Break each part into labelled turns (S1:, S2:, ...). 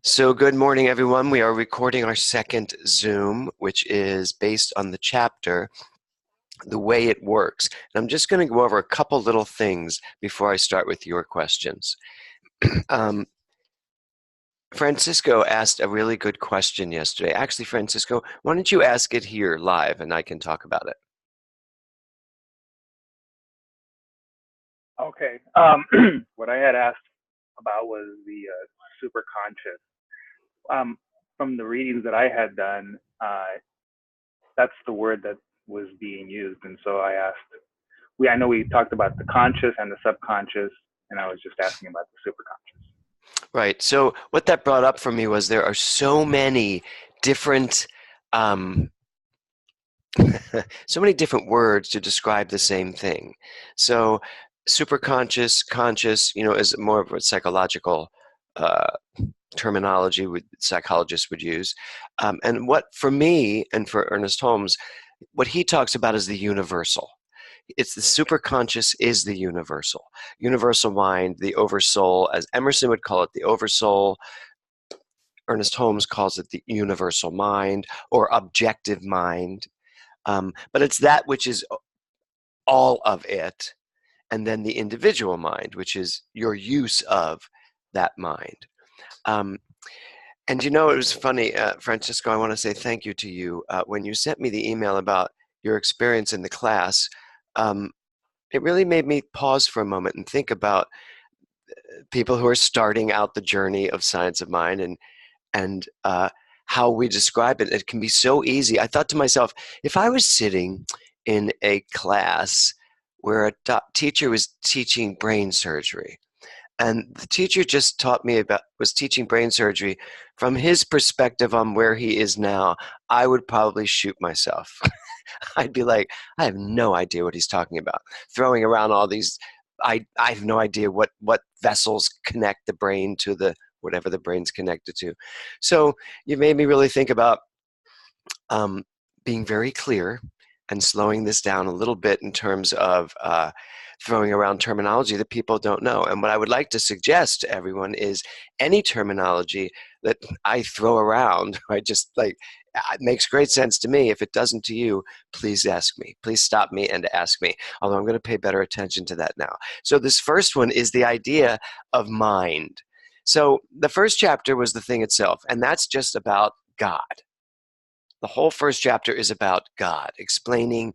S1: So, good morning, everyone. We are recording our second Zoom, which is based on the chapter, The Way It Works. And I'm just going to go over a couple little things before I start with your questions. um, Francisco asked a really good question yesterday. Actually, Francisco, why don't you ask it here live and I can talk about it?
S2: Okay. What I had asked about was the superconscious. Um, from the readings that I had done, that's the word that was being used, and so I asked. I know we talked about the conscious and the subconscious, and I was just asking about the superconscious.
S1: Right. So, what that brought up for me was there are so many different um, so many different words to describe the same thing. So, superconscious, conscious, is more of a psychological uh, terminology psychologists would use. And what, for me and for Ernest Holmes, what he talks about is the universal. It's the superconscious is the universal mind, the oversoul, as Emerson would call it, the oversoul. Ernest Holmes calls it the universal mind or objective mind. But it's that which is all of it, and then the individual mind, which is your use of that mind. Um, and it was funny, Francisco, I want to say thank you to you. When you sent me the email about your experience in the class, um, it really made me pause for a moment and think about people who are starting out the journey of science of mind and how we describe it. It can be so easy. I thought to myself, if I was sitting in a class where a teacher was teaching brain surgery, and the teacher just was teaching brain surgery from his perspective on where he is now, I would probably shoot myself. I'd be like, I have no idea what he's talking about. Throwing around all these, I have no idea what vessels connect the brain to the whatever the brain's connected to. So you made me really think about um, being very clear and slowing this down a little bit in terms of throwing around terminology that people don't know. And what I would like to suggest to everyone is any terminology that I throw around, I just like, it makes great sense to me. If it doesn't to you, please ask me. Please stop me and ask me. Although I'm going to pay better attention to that now. So this first one is the idea of mind. So the first chapter was the thing itself, and that's just about God. The whole first chapter is about God, explaining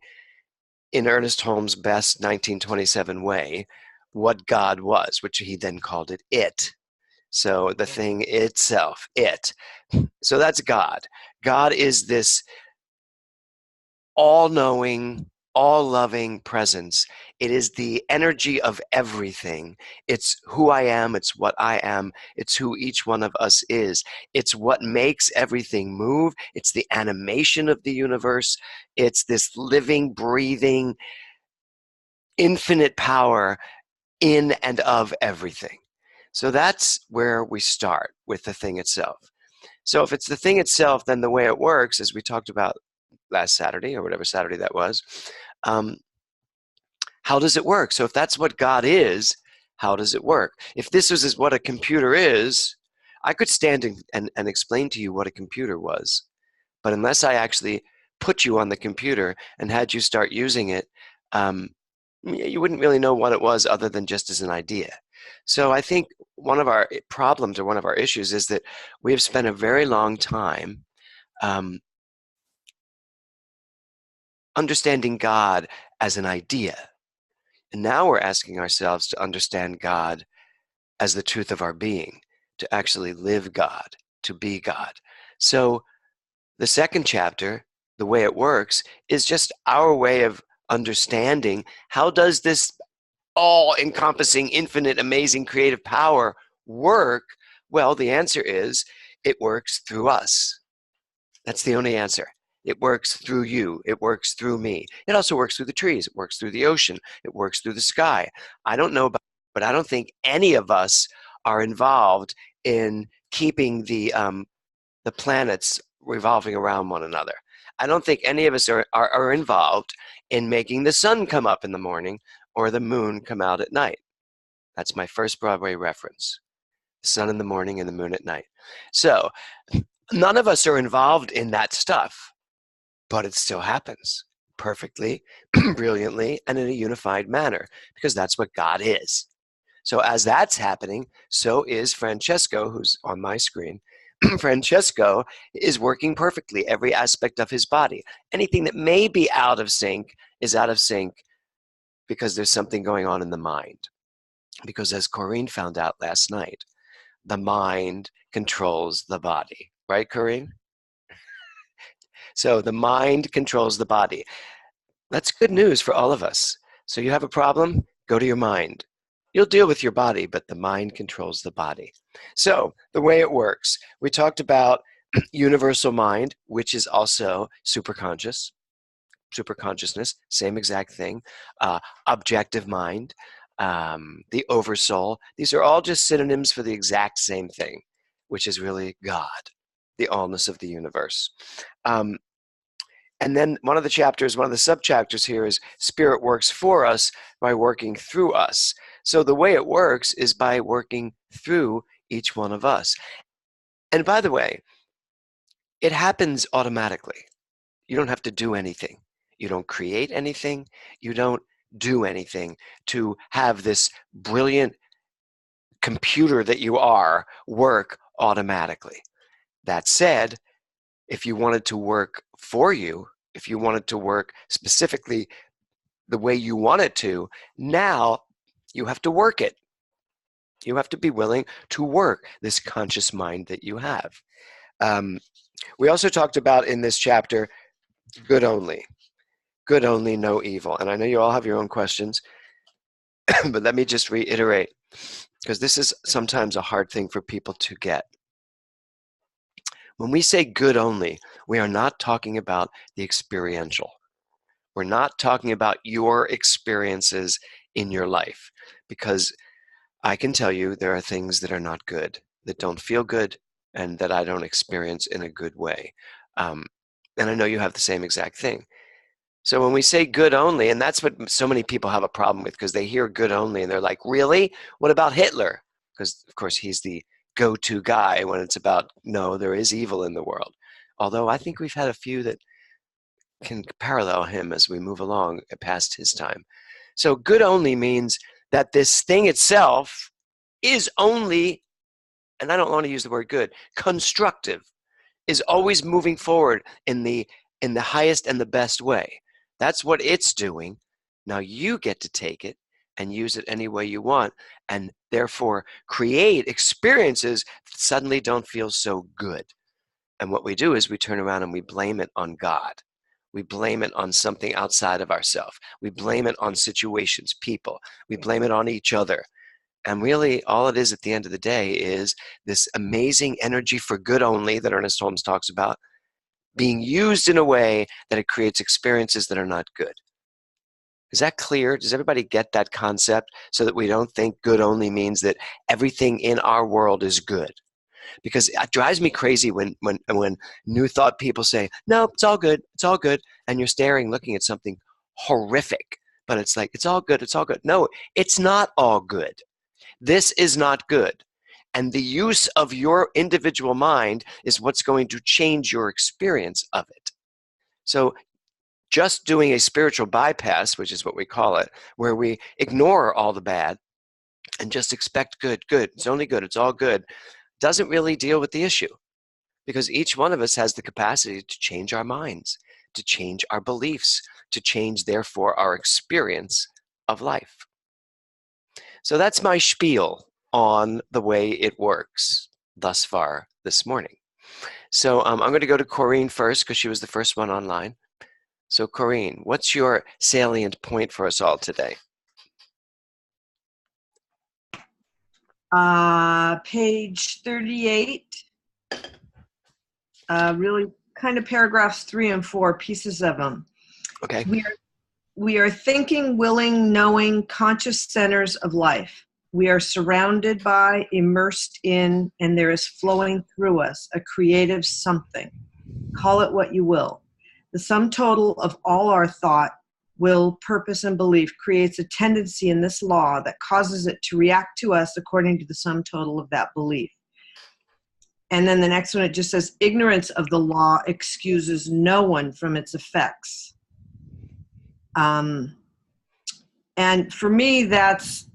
S1: in Ernest Holmes' best 1927 way what God was, which he then called it. So the thing itself, it. So that's God. God is this all knowing, all loving presence. It is the energy of everything. It's who I am, it's what I am, it's who each one of us is. It's what makes everything move, it's the animation of the universe, it's this living, breathing, infinite power in and of everything. So that's where we start with the thing itself. So if it's the thing itself, then the way it works, as we talked about last Saturday or whatever Saturday that was, um, how does it work? So if that's what God is, how does it work? If this is what a computer is, I could stand and explain to you what a computer was. But unless I actually put you on the computer and had you start using it, um, you wouldn't really know what it was other than just as an idea. So I think one of our problems or one of our issues is that we have spent a very long time um, understanding God as an idea. And now we're asking ourselves to understand God as the truth of our being, to actually live God, to be God. So the second chapter, the way it works, is just our way of understanding how does this all-encompassing, infinite, amazing, creative power work? Well, the answer is it works through us. That's the only answer. It works through you. It works through me. It also works through the trees. It works through the ocean. It works through the sky. I don't know about, but I don't think any of us are involved in keeping the planets revolving around one another. I don't think any of us are involved in making the sun come up in the morning or the moon come out at night. That's my first Broadway reference. The sun in the morning and the moon at night. So none of us are involved in that stuff, but it still happens perfectly, brilliantly, and in a unified manner, because that's what God is. So as that's happening, so is Francesco, who's on my screen. Francesco is working perfectly, every aspect of his body. Anything that may be out of sync is out of sync because there's something going on in the mind. Because as Corinne found out last night, the mind controls the body. Right, Corinne? So the mind controls the body. That's good news for all of us. So you have a problem, go to your mind. You'll deal with your body, but the mind controls the body. So the way it works, we talked about universal mind, which is also superconscious, superconsciousness, same exact thing. Objective mind, the oversoul. These are all just synonyms for the exact same thing, which is really God, the allness of the universe. And then one of the chapters, one of the sub-chapters here is Spirit works for us by working through us. So the way it works is by working through each one of us. And by the way, it happens automatically. You don't have to do anything. You don't create anything. You don't do anything to have this brilliant computer that you are work automatically. That said, if you wanted to work for you, if you wanted to work specifically the way you want it to, now you have to work it. You have to be willing to work this conscious mind that you have. We also talked about in this chapter, good only. Good only, no evil. And I know you all have your own questions, but let me just reiterate, because this is sometimes a hard thing for people to get. When we say good only, we are not talking about the experiential. We're not talking about your experiences in your life, because I can tell you there are things that are not good, that don't feel good, and that I don't experience in a good way. And I know you have the same exact thing. So when we say good only, and that's what so many people have a problem with, because they hear good only and they're like, really? What about Hitler? Because, of course, he's the go-to guy when it's about, no, there is evil in the world. Although I think we've had a few that can parallel him as we move along past his time. So good only means that this thing itself is only, and I don't want to use the word good, constructive, is always moving forward in the highest and the best way. That's what it's doing. Now you get to take it and use it any way you want, and therefore create experiences that suddenly don't feel so good. And what we do is we turn around and we blame it on God. We blame it on something outside of ourselves. We blame it on situations, people. We blame it on each other. And really, all it is at the end of the day is this amazing energy for good only that Ernest Holmes talks about being used in a way that it creates experiences that are not good. Is that clear? Does everybody get that concept, so that we don't think good only means that everything in our world is good? Because it drives me crazy when new thought people say, no, it's all good, and you're staring, looking at something horrific, but it's like, it's all good, it's all good. No, it's not all good. This is not good. And the use of your individual mind is what's going to change your experience of it. So just doing a spiritual bypass, which is what we call it, where we ignore all the bad and just expect good, it's only good, it's all good, doesn't really deal with the issue, because each one of us has the capacity to change our minds, to change our beliefs, to change, therefore, our experience of life. So that's my spiel on the way it works thus far this morning. So I'm going to go to Corinne first, because she was the first one online. So Corinne, what's your salient point for us all today?
S3: Page 38, really kind of paragraphs 3 and 4, pieces of them.
S1: Okay.
S3: We are thinking, willing, knowing, conscious centers of life. We are surrounded by, immersed in, and there is flowing through us a creative something. Call it what you will. The sum total of all our thought, will, purpose, and belief creates a tendency in this law that causes it to react to us according to the sum total of that belief. And then the next one, it just says, ignorance of the law excuses no one from its effects. And for me, that's,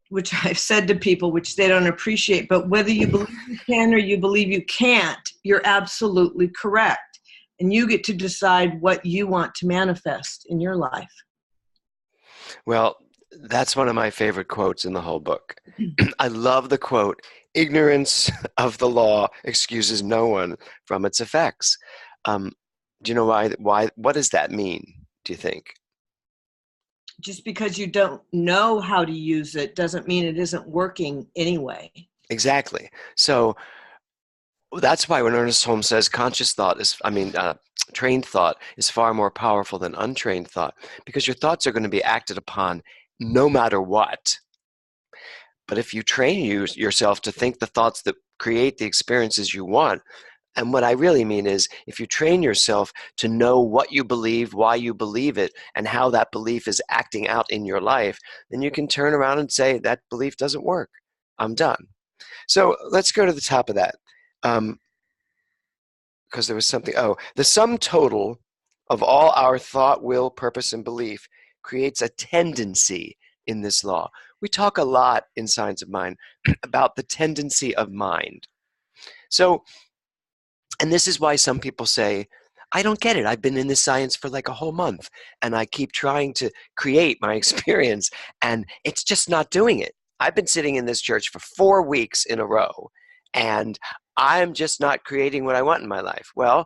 S3: which I've said to people, which they don't appreciate, but whether you believe you can or you believe you can't, you're absolutely correct. And you get to decide what you want to manifest in your life.
S1: Well, that's one of my favorite quotes in the whole book. I love the quote, ignorance of the law excuses no one from its effects. Do you know why? What does that mean, do you think?
S3: Just because you don't know how to use it doesn't mean it isn't working anyway.
S1: Exactly. So that's why when Ernest Holmes says trained thought is far more powerful than untrained thought, because your thoughts are going to be acted upon no matter what. But if you train yourself to think the thoughts that create the experiences you want, and what I really mean is if you train yourself to know what you believe, why you believe it, and how that belief is acting out in your life, then you can turn around and say, that belief doesn't work. I'm done. So let's go to the top of that. Because there was something, the sum total of all our thought, will, purpose, and belief creates a tendency in this law. We talk a lot in Science of Mind about the tendency of mind. So, and this is why some people say, I don't get it. I've been in this science for like a whole month, and I keep trying to create my experience, and it's just not doing it. I've been sitting in this church for 4 weeks in a row, and I'm just not creating what I want in my life. Well,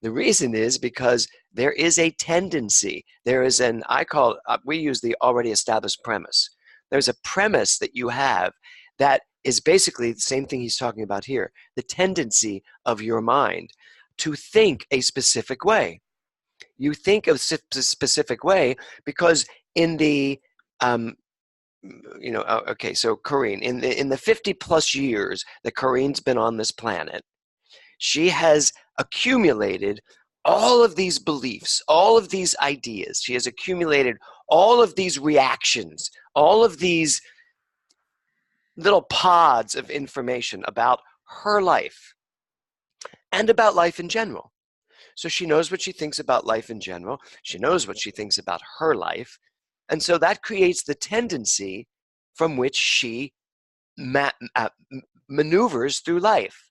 S1: the reason is because there is a tendency. There is we use the already established premise. There's a premise that you have that is basically the same thing he's talking about here, the tendency of your mind to think a specific way. You think of a specific way because in the so Corrine, in the 50 plus years that Corrine's been on this planet, she has accumulated all of these beliefs, all of these ideas. She has accumulated all of these reactions, all of these little pods of information about her life and about life in general. So she knows what she thinks about life in general. She knows what she thinks about her life. And so that creates the tendency from which she maneuvers through life.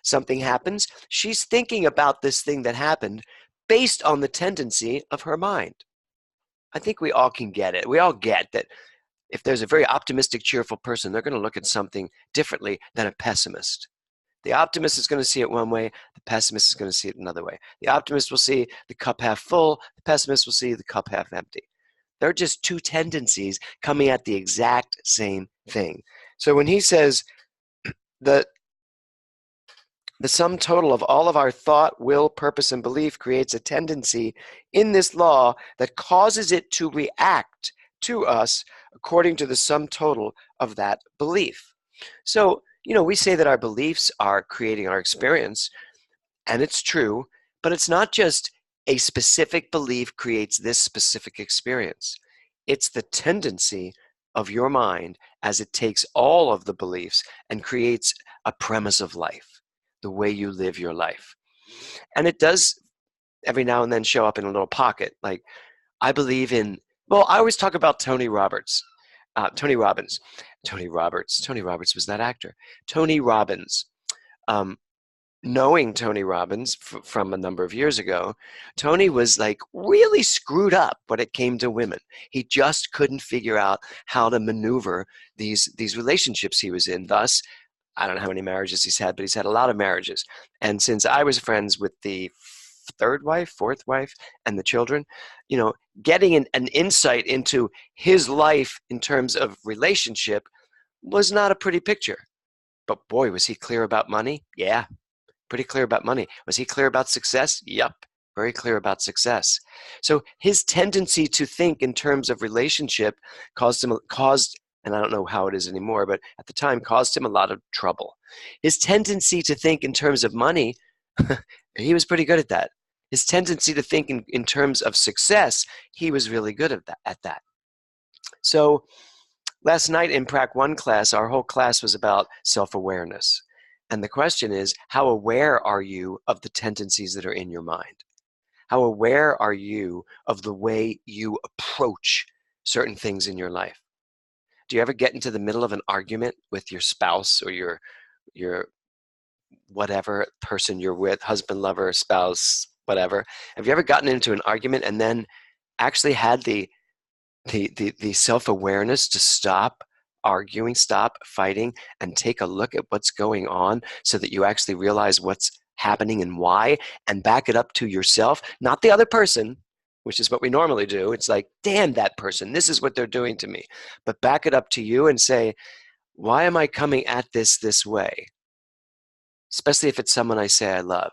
S1: Something happens, she's thinking about this thing that happened based on the tendency of her mind. I think we all can get it. We all get that if there's a very optimistic, cheerful person, they're going to look at something differently than a pessimist. The optimist is going to see it one way, the pessimist is going to see it another way. The optimist will see the cup half full, the pessimist will see the cup half empty. They're just two tendencies coming at the exact same thing. So when he says that the sum total of all of our thought, will, purpose, and belief creates a tendency in this law that causes it to react to us according to the sum total of that belief. So, we say that our beliefs are creating our experience, and it's true, but it's not just a specific belief creates this specific experience. It's the tendency of your mind as it takes all of the beliefs and creates a premise of life, the way you live your life. And it does every now and then show up in a little pocket. Like, I believe in, I always talk about Tony Robbins. Tony Robbins was that actor. Tony Robbins. Knowing Tony Robbins from a number of years ago, Tony was like really screwed up when it came to women. He just couldn't figure out how to maneuver these relationships he was in. Thus, I don't know how many marriages he's had, but he's had a lot of marriages. And since I was friends with the fourth wife, and the children, getting an insight into his life in terms of relationship was not a pretty picture. But boy, was he clear about money? Yeah. Pretty clear about money. Was he clear about success? Yep, very clear about success. So his tendency to think in terms of relationship caused, and I don't know how it is anymore, but at the time caused him a lot of trouble. His tendency to think in terms of money, he was pretty good at that. His tendency to think in terms of success, he was really good at that. So last night in Prac 1 class, our whole class was about self-awareness. And the question is, how aware are you of the tendencies that are in your mind? How aware are you of the way you approach certain things in your life? Do you ever get into the middle of an argument with your spouse or your whatever person you're with, husband, lover, spouse, whatever? Have you ever gotten into an argument and then actually had the self-awareness to stop arguing, stop fighting, and take a look at what's going on so that you actually realize what's happening and why, and back it up to yourself, not the other person, which is what we normally do. It's like, damn that person, this is what they're doing to me. But back it up to you and say, why am I coming at this way? Especially if it's someone I say I love.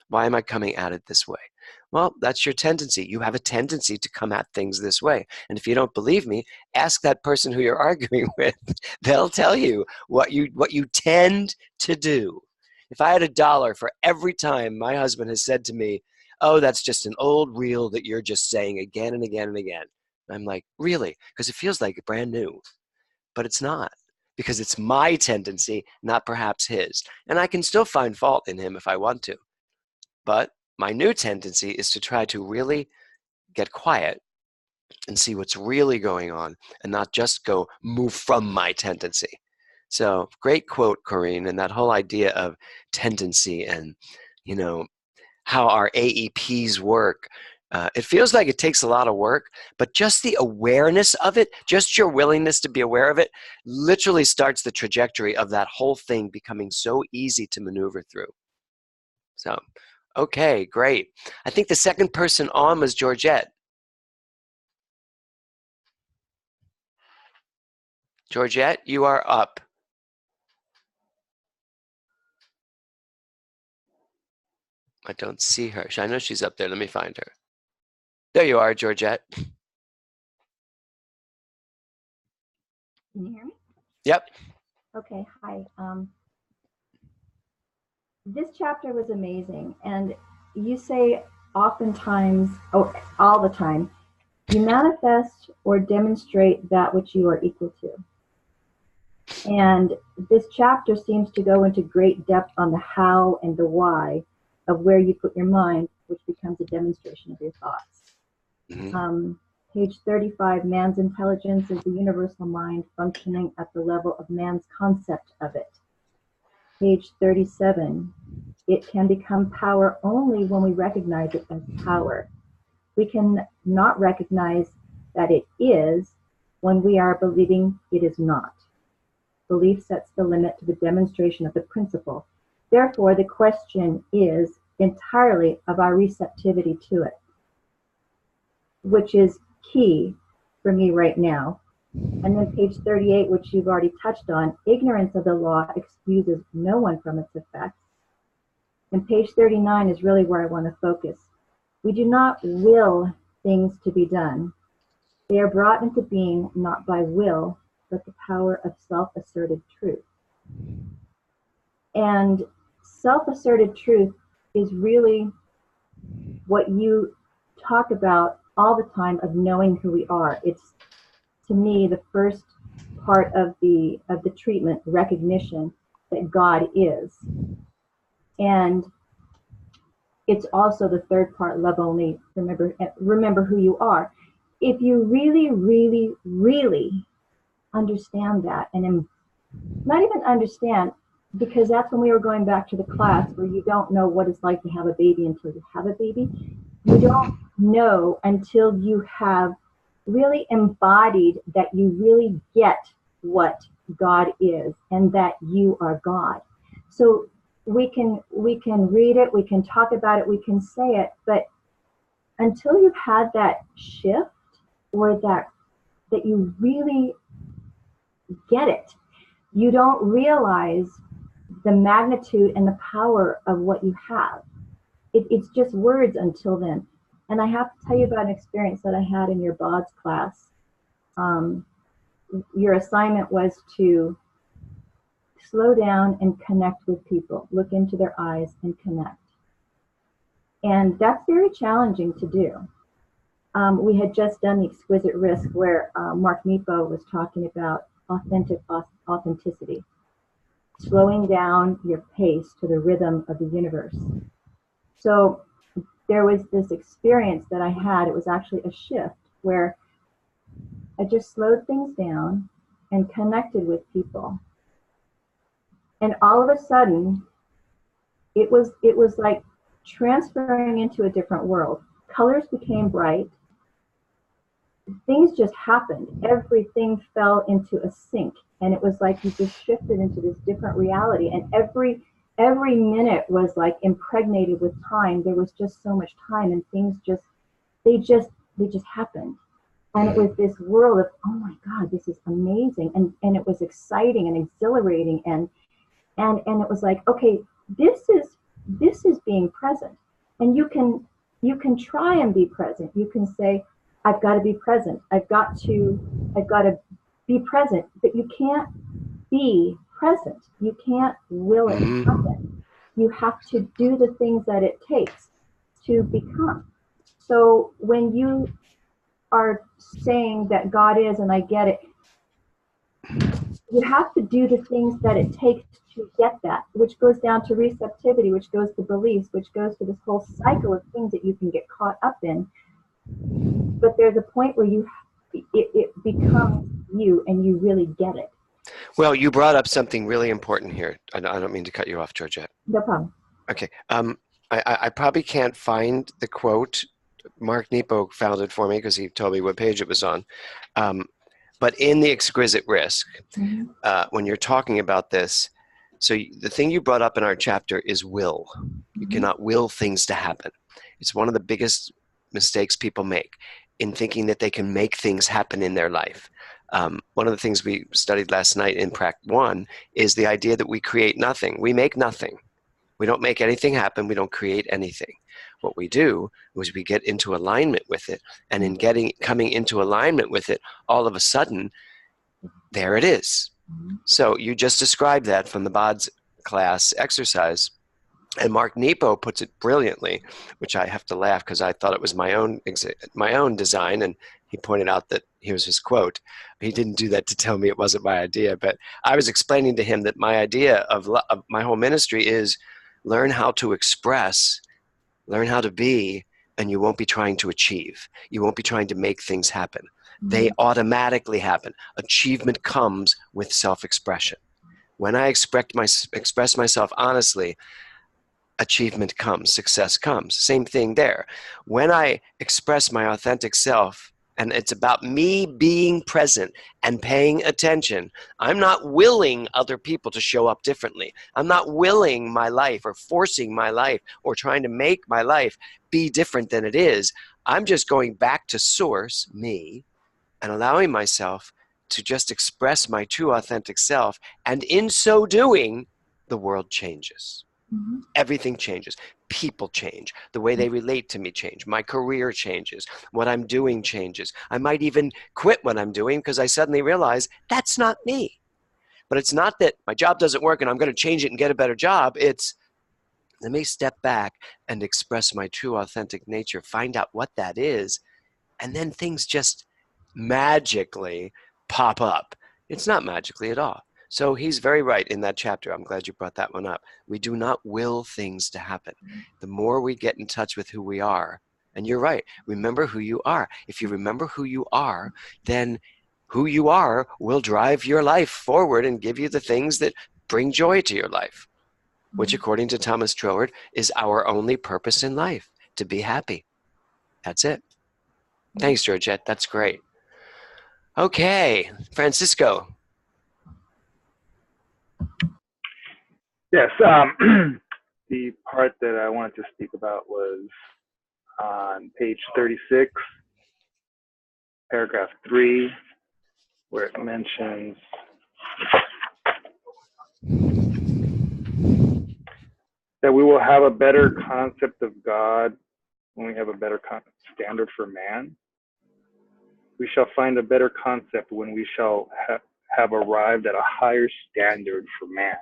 S1: Why am I coming at it this way? Well, that's your tendency. You have a tendency to come at things this way. And if you don't believe me, ask that person who you're arguing with. They'll tell you what you tend to do. If I had $1 for every time my husband has said to me, oh, that's just an old reel that you're just saying again and again and again. I'm like, really? Because it feels like brand new. But it's not. Because it's my tendency, not perhaps his. And I can still find fault in him if I want to. But my new tendency is to try to really get quiet and see what's really going on and not just move from my tendency. So great quote, Corinne, and that whole idea of tendency and, how our AEPs work. It feels like it takes a lot of work, but just the awareness of it, just your willingness to be aware of it, literally starts the trajectory of that whole thing becoming so easy to maneuver through. So, okay, great. I think the second person on was Georgette. Georgette, you are up. I don't see her. I know she's up there. Let me find her. There you are, Georgette.
S4: Can you hear me?
S1: Yep.
S4: Okay, hi. This chapter was amazing, and you say oftentimes, all the time, you manifest or demonstrate that which you are equal to. And this chapter seems to go into great depth on the how and the why of where you put your mind, which becomes a demonstration of your thoughts. Mm-hmm. Page 35, man's intelligence is the universal mind functioning at the level of man's concept of it. Page 37, it can become power only when we recognize it as power. We can not recognize that it is when we are believing it is not. Belief sets the limit to the demonstration of the principle. Therefore, the question is entirely of our receptivity to it, which is key for me right now. And then page 38, which you've already touched on, ignorance of the law excuses no one from its effects. And page 39 is really where I want to focus. We do not will things to be done. They are brought into being not by will, but the power of self-asserted truth. And self-asserted truth is really what you talk about all the time of knowing who we are. It's, to me, the first part of the treatment, recognition that God is. And it's also the third part, love only, remember who you are. If you really, really, really understand that, and not even understand, because that's when we were going back to the class where you don't know what it's like to have a baby until you have a baby. You don't know until you have really embodied that you really get what God is and that you are God. So we can read it, we can talk about it, we can say it, but until you've had that shift or that you really get it, you don't realize the magnitude and the power of what you have. It's just words until then. And I have to tell you about an experience that I had in your BODS class. Your assignment was to slow down and connect with people, look into their eyes and connect. And that's very challenging to do. We had just done the Exquisite Risk, where Mark Nepo was talking about authenticity, slowing down your pace to the rhythm of the universe. So there was this experience that I had. It was actually a shift where I just slowed things down and connected with people. And all of a sudden, it was like transferring into a different world. Colors became bright. Things just happened. Everything fell into a sync, and it was like you just shifted into this different reality. And every minute was like impregnated with time. There was just so much time, and things they just happened. And it was this world of, oh my God, this is amazing, and it was exciting and exhilarating, and it was like, okay, this is being present, and you can try and be present. You can say, I've got to be present. I've got to be present, but you can't be present. You can't will it happen. You have to do the things that it takes to become. So when you are saying that God is, and I get it, you have to do the things that it takes to get that, which goes down to receptivity, which goes to beliefs, which goes to this whole cycle of things that you can get caught up in. But there's a point where it becomes you, and you really get it.
S1: Well, you brought up something really important here. I don't mean to cut you off, Georgette.
S4: No problem.
S1: Okay. I probably can't find the quote. Mark Nepo found it for me because he told me what page it was on. But in the Exquisite Risk, when you're talking about this, so the thing you brought up in our chapter is will. You cannot will things to happen. It's one of the biggest mistakes people make in thinking that they can make things happen in their life. One of the things we studied last night in Prac 1 is the idea that we create nothing. We make nothing. We don't make anything happen. We don't create anything. What we do is we get into alignment with it. And in coming into alignment with it, all of a sudden, there it is. So you just described that from the BODS class exercise. And Mark Nepo puts it brilliantly, which I have to laugh because I thought it was my own design, and he pointed out that here's his quote. He didn't do that to tell me it wasn't my idea, but I was explaining to him that my idea of my whole ministry is learn how to express, learn how to be, and you won't be trying to achieve. You won't be trying to make things happen. They automatically happen. Achievement comes with self-expression. When I express myself honestly, achievement comes, success comes. Same thing there. When I express my authentic self, and it's about me being present and paying attention, I'm not willing other people to show up differently. I'm not willing my life or forcing my life or trying to make my life be different than it is. I'm just going back to source, me, and allowing myself to just express my true authentic self. And in so doing, the world changes. Everything changes. People change. The way they relate to me change. My career changes. What I'm doing changes. I might even quit what I'm doing because I suddenly realize that's not me. But it's not that my job doesn't work and I'm going to change it and get a better job. It's let me step back and express my true authentic nature, find out what that is, and then things just magically pop up. It's not magically at all. So he's very right in that chapter. I'm glad you brought that one up. We do not will things to happen. The more we get in touch with who we are, and you're right, remember who you are. If you remember who you are, then who you are will drive your life forward and give you the things that bring joy to your life, which according to Thomas Troward is our only purpose in life, to be happy. That's it. Thanks, Georgette. That's great. Okay, Francisco.
S2: Yes, the part that I wanted to speak about was on page 36, paragraph 3, where it mentions that we will have a better concept of God when we have a better standard for man. We shall find a better concept when we shall have arrived at a higher standard for man.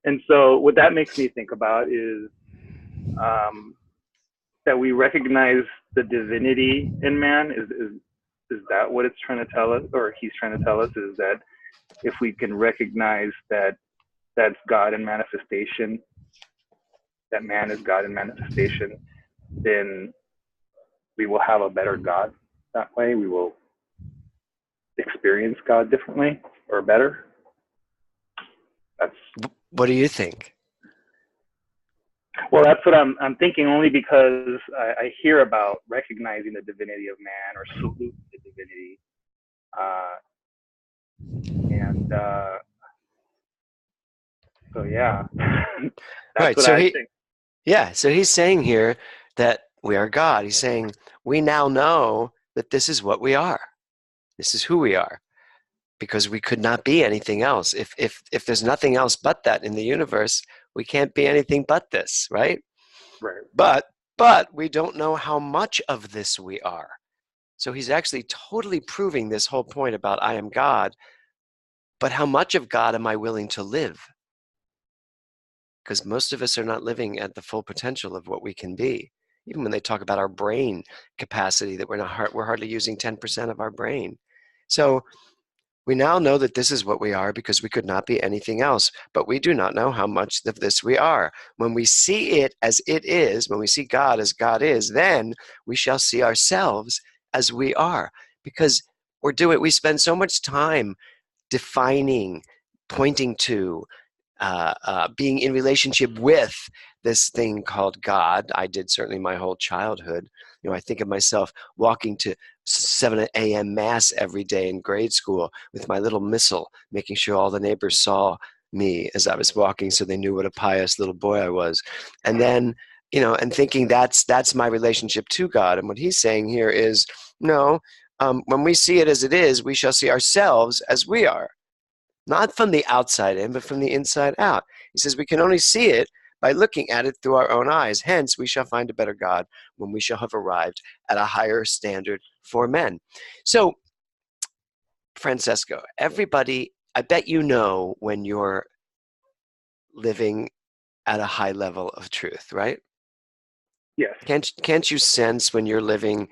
S2: And so what that makes me think about is that we recognize the divinity in man? Is that what it's trying to tell us, or he's trying to tell us? Is that if we can recognize that that's God in manifestation, that man is God in manifestation, then we will have a better God that way. We will experience God differently or better. That's
S1: What do you think?
S2: Well, that's what I'm thinking, only because I hear about recognizing the divinity of man or salute the divinity. So yeah, that's
S1: Right.
S2: what
S1: So
S2: I think.
S1: so he's saying here that we are God. He's saying we now know that this is what we are. This is who we are, because we could not be anything else. If there's nothing else but that in the universe, we can't be anything but this, right?
S2: Right.
S1: But we don't know how much of this we are. So he's actually totally proving this whole point about I am God, but how much of God am I willing to live? Because most of us are not living at the full potential of what we can be. Even when they talk about our brain capacity, that we're hardly using 10% of our brain. So we now know that this is what we are because we could not be anything else, but we do not know how much of this we are. When we see it as it is, when we see God as God is, then we shall see ourselves as we are, because we spend so much time defining, pointing to, being in relationship with this thing called God. I did certainly my whole childhood. I think of myself walking to 7 a.m. mass every day in grade school with my little missal, making sure all the neighbors saw me as I was walking so they knew what a pious little boy I was. And then, and thinking that's my relationship to God. And what he's saying here is, no, when we see it as it is, we shall see ourselves as we are. Not from the outside in, but from the inside out. He says we can only see it by looking at it through our own eyes. Hence, we shall find a better God when we shall have arrived at a higher standard for men. So, Francesco, everybody, I bet you know when you're living at a high level of truth, right?
S2: Yes.
S1: Can't you sense when you're living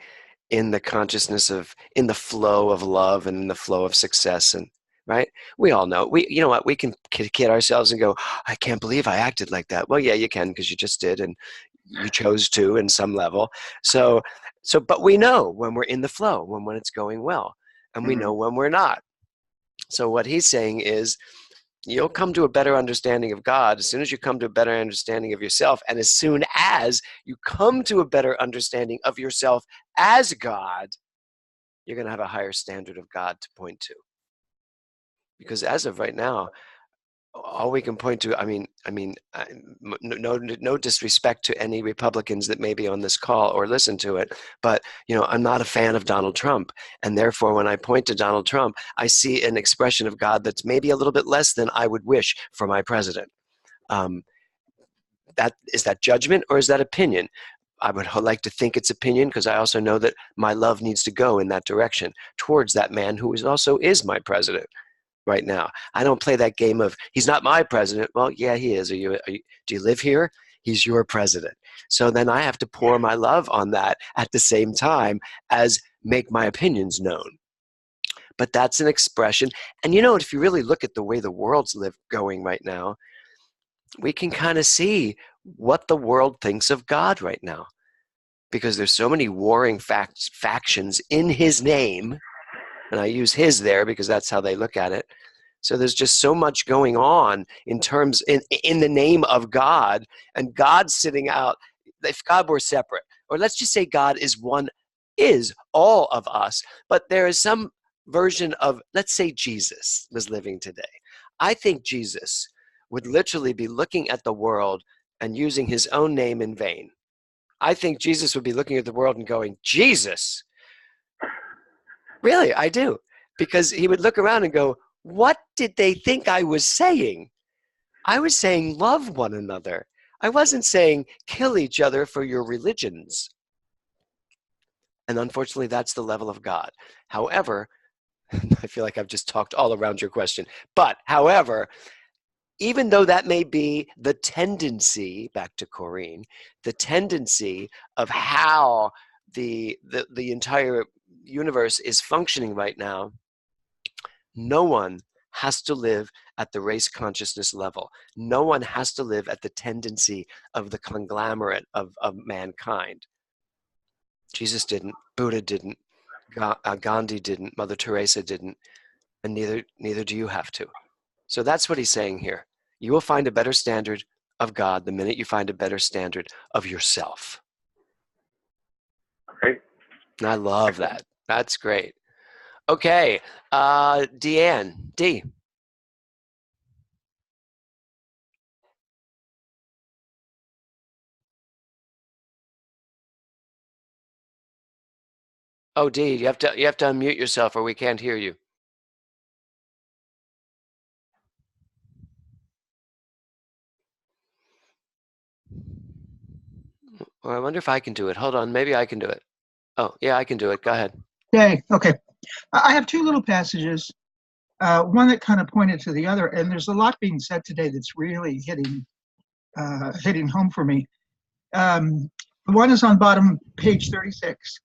S1: in the consciousness of, in the flow of love and in the flow of success, and right? We all know. You know what? We can kid ourselves and go, I can't believe I acted like that. Well, yeah, you can, because you just did, and you chose to in some level. So, but we know when we're in the flow, when it's going well, and we know when we're not. So what he's saying is, you'll come to a better understanding of God as soon as you come to a better understanding of yourself, and as soon as you come to a better understanding of yourself as God, you're going to have a higher standard of God to point to. Because as of right now, all we can point to, no disrespect to any Republicans that may be on this call or listen to it, but I'm not a fan of Donald Trump, and therefore when I point to Donald Trump, I see an expression of God that's maybe a little bit less than I would wish for my president. Is that judgment or is that opinion? I would like to think it's opinion, because I also know that my love needs to go in that direction towards that man who also is my president right now. I don't play that game of, he's not my president. Well, yeah, he is. Do you live here? He's your president. So then I have to pour my love on that at the same time as make my opinions known. But that's an expression. And if you really look at the way the world's going right now, we can kind of see what the world thinks of God right now, because there's so many warring factions in his name. And I use his there because that's how they look at it. So there's just so much going on in the name of God, and God sitting out. If God were separate, or let's just say God is all of us, but there is some version of, let's say Jesus was living today. I think Jesus would literally be looking at the world and using his own name in vain. I think Jesus would be looking at the world and going, Jesus. Really, I do. Because he would look around and go, what did they think I was saying? I was saying love one another. I wasn't saying kill each other for your religions. And unfortunately, that's the level of God. However, I feel like I've just talked all around your question. But however, even though that may be the tendency, back to Corinne, the tendency of how the entire universe is functioning right now, no one has to live at the race consciousness level. No one has to live at the tendency of the conglomerate of mankind. Jesus didn't, Buddha didn't, Gandhi didn't, Mother Teresa didn't, and neither do you have to. So that's what he's saying here. You will find a better standard of God the minute you find a better standard of yourself.
S2: Great.
S1: And I love that. That's great. Okay, Deanne, D. Oh, D, you have to unmute yourself or we can't hear you. Or I wonder if I can do it. Hold on, maybe I can do it. Oh, yeah, I can do it. Go ahead.
S5: Yay. Okay. I have two little passages, one that kind of pointed to the other, and there's a lot being said today that's really hitting home for me. One is on bottom page 36.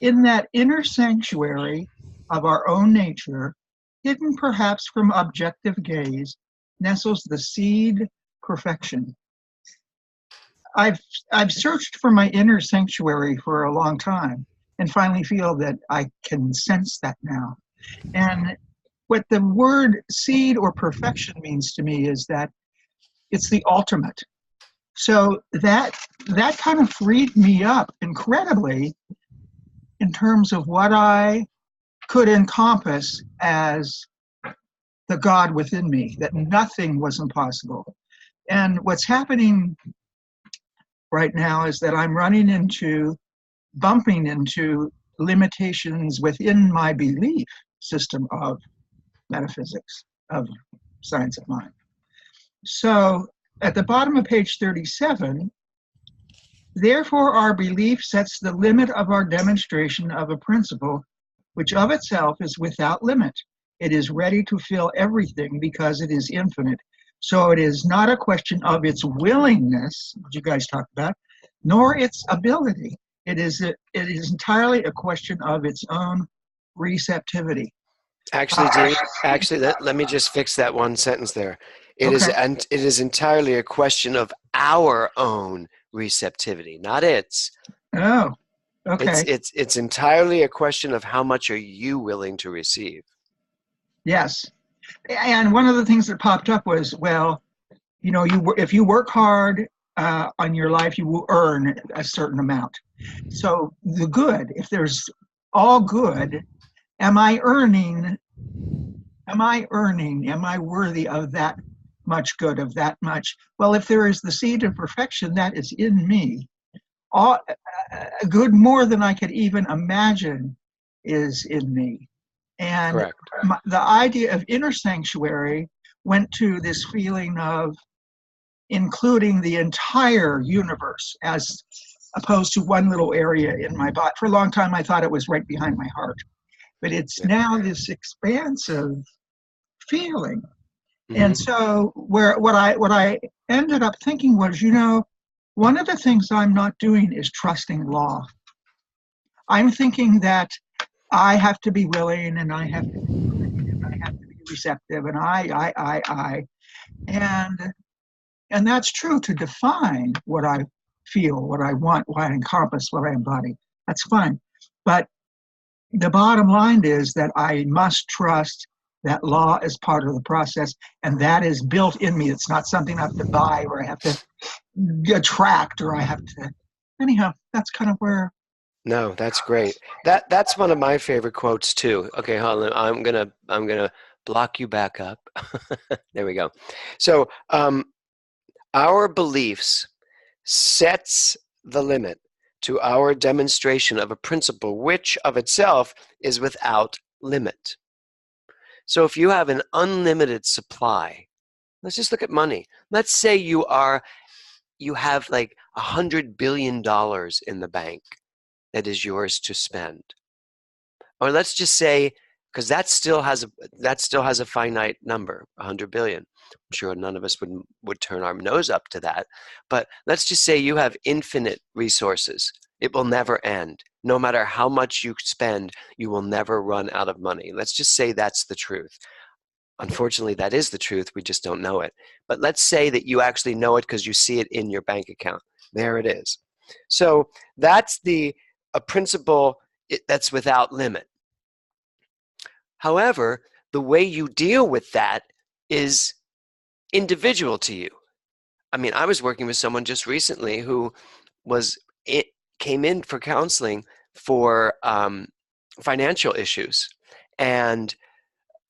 S5: In that inner sanctuary of our own nature, hidden perhaps from objective gaze, nestles the seed perfection. I've searched for my inner sanctuary for a long time and finally feel that I can sense that now. And what the word seed or perfection means to me is that it's the ultimate. So that kind of freed me up incredibly in terms of what I could encompass as the God within me, that nothing was impossible. And what's happening right now is that I'm bumping into limitations within my belief system of metaphysics, of science of mind. So at the bottom of page 37, therefore our belief sets the limit of our demonstration of a principle which of itself is without limit. It is ready to fill everything because it is infinite. So it is not a question of its willingness, which you guys talked about, nor its ability. It is entirely a question of its own receptivity.
S1: Actually, Dean, let me just fix that one sentence there. It is entirely a question of our own receptivity, not its.
S5: Oh, okay.
S1: It's entirely a question of how much are you willing to receive.
S5: Yes. And one of the things that popped up was, well, you know, if you work hard on your life, you will earn a certain amount. So the good, if there's all good, am I worthy of that much good, of that much? Well, if there is the seed of perfection that is in me, all good more than I could even imagine is in me. And the idea of inner sanctuary went to this feeling of including the entire universe as opposed to one little area in my body. For a long time, I thought it was right behind my heart. But it's now this expansive feeling. Mm-hmm. And so what I ended up thinking was, you know, one of the things I'm not doing is trusting law. I'm thinking that I have to be willing and I have to be receptive and I. And that's true to define what I feel, what I want, what I encompass, what I embody. That's fine. But the bottom line is that I must trust that law is part of the process, and that is built in me. It's not something I have to buy or I have to attract or I have to. Anyhow, that's kind of where.
S1: No, that's great. That's one of my favorite quotes too. Okay, hold on. I'm gonna block you back up. There we go. So our beliefs sets the limit to our demonstration of a principle which of itself is without limit. So if you have an unlimited supply, let's just look at money. Let's say you have like $100 billion in the bank that is yours to spend. Or let's just say, because that still has a finite number, 100 billion. I'm sure none of us would turn our nose up to that. But let's just say you have infinite resources. It will never end. No matter how much you spend, you will never run out of money. Let's just say that's the truth. Unfortunately, that is the truth. We just don't know it. But let's say that you actually know it because you see it in your bank account. There it is. So that's a principle that's without limit. However, the way you deal with that is individual to you. I mean, I was working with someone just recently who came in for counseling for financial issues. And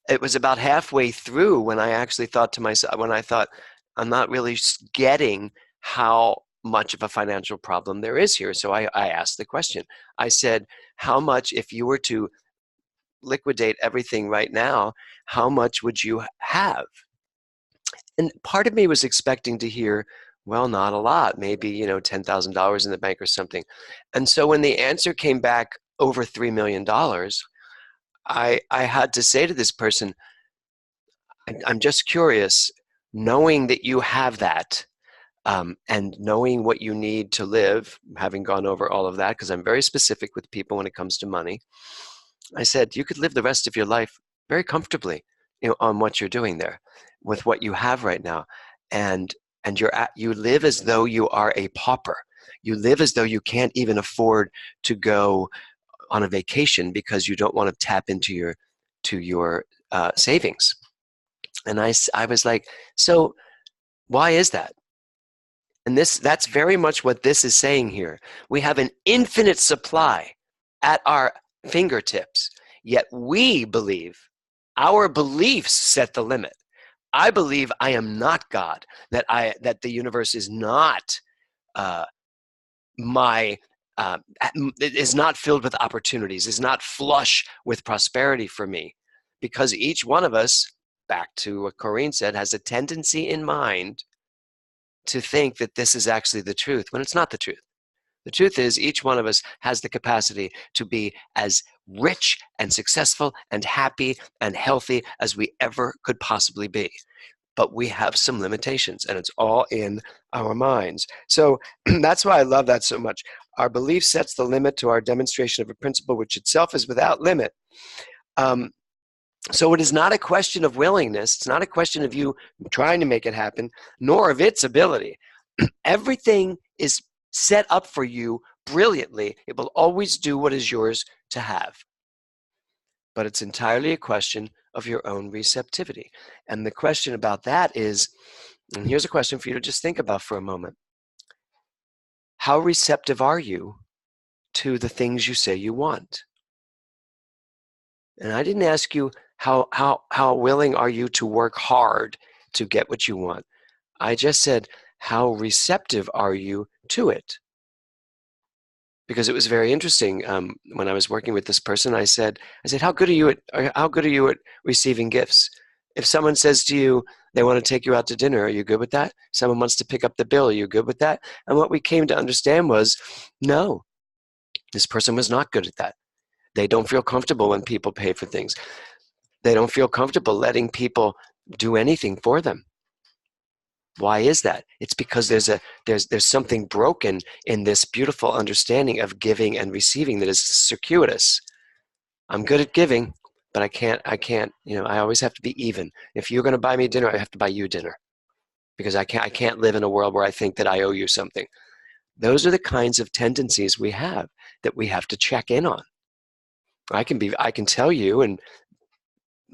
S1: it was about halfway through when I actually thought to myself, I'm not really getting how much of a financial problem there is here. So I asked the question. I said, how much, if you were to liquidate everything right now, how much would you have? And part of me was expecting to hear, well, not a lot, maybe, $10,000 in the bank or something. And so when the answer came back over $3 million, I had to say to this person, I'm just curious, knowing that you have that, and knowing what you need to live, having gone over all of that, because I'm very specific with people when it comes to money, I said, you could live the rest of your life very comfortably, on what you're doing there, with what you have right now, and you live as though you are a pauper. You live as though you can't even afford to go on a vacation because you don't want to tap into your savings. And I was like, so why is that? And that's very much what this is saying here. We have an infinite supply at our fingertips, yet we believe, our beliefs set the limit. I believe I am not God, that the universe is not is not filled with opportunities, is not flush with prosperity for me, because each one of us, back to what Corrine said, has a tendency in mind to think that this is actually the truth when it's not the truth. The truth is, each one of us has the capacity to be as rich and successful and happy and healthy as we ever could possibly be. But we have some limitations, and it's all in our minds. So that's why I love that so much. Our belief sets the limit to our demonstration of a principle which itself is without limit. So it is not a question of willingness. It's not a question of you trying to make it happen, nor of its ability. Everything is set up for you brilliantly. It will always do what is yours to have. But it's entirely a question of your own receptivity. And the question about that is, and here's a question for you to just think about for a moment. How receptive are you to the things you say you want? And I didn't ask you how willing are you to work hard to get what you want. I just said, how receptive are you to it? Because it was very interesting. When I was working with this person, I said, how good are you at receiving gifts? If someone says to you, they want to take you out to dinner, are you good with that? Someone wants to pick up the bill, are you good with that? And what we came to understand was, no, this person was not good at that. They don't feel comfortable when people pay for things. They don't feel comfortable letting people do anything for them. Why is that? It's because there's something broken in this beautiful understanding of giving and receiving that is circuitous. I'm good at giving, but I can't, I always have to be even. If you're going to buy me dinner, I have to buy you dinner, because I can't live in a world where I think that I owe you something. Those are the kinds of tendencies we have that we have to check in on. I can tell you, and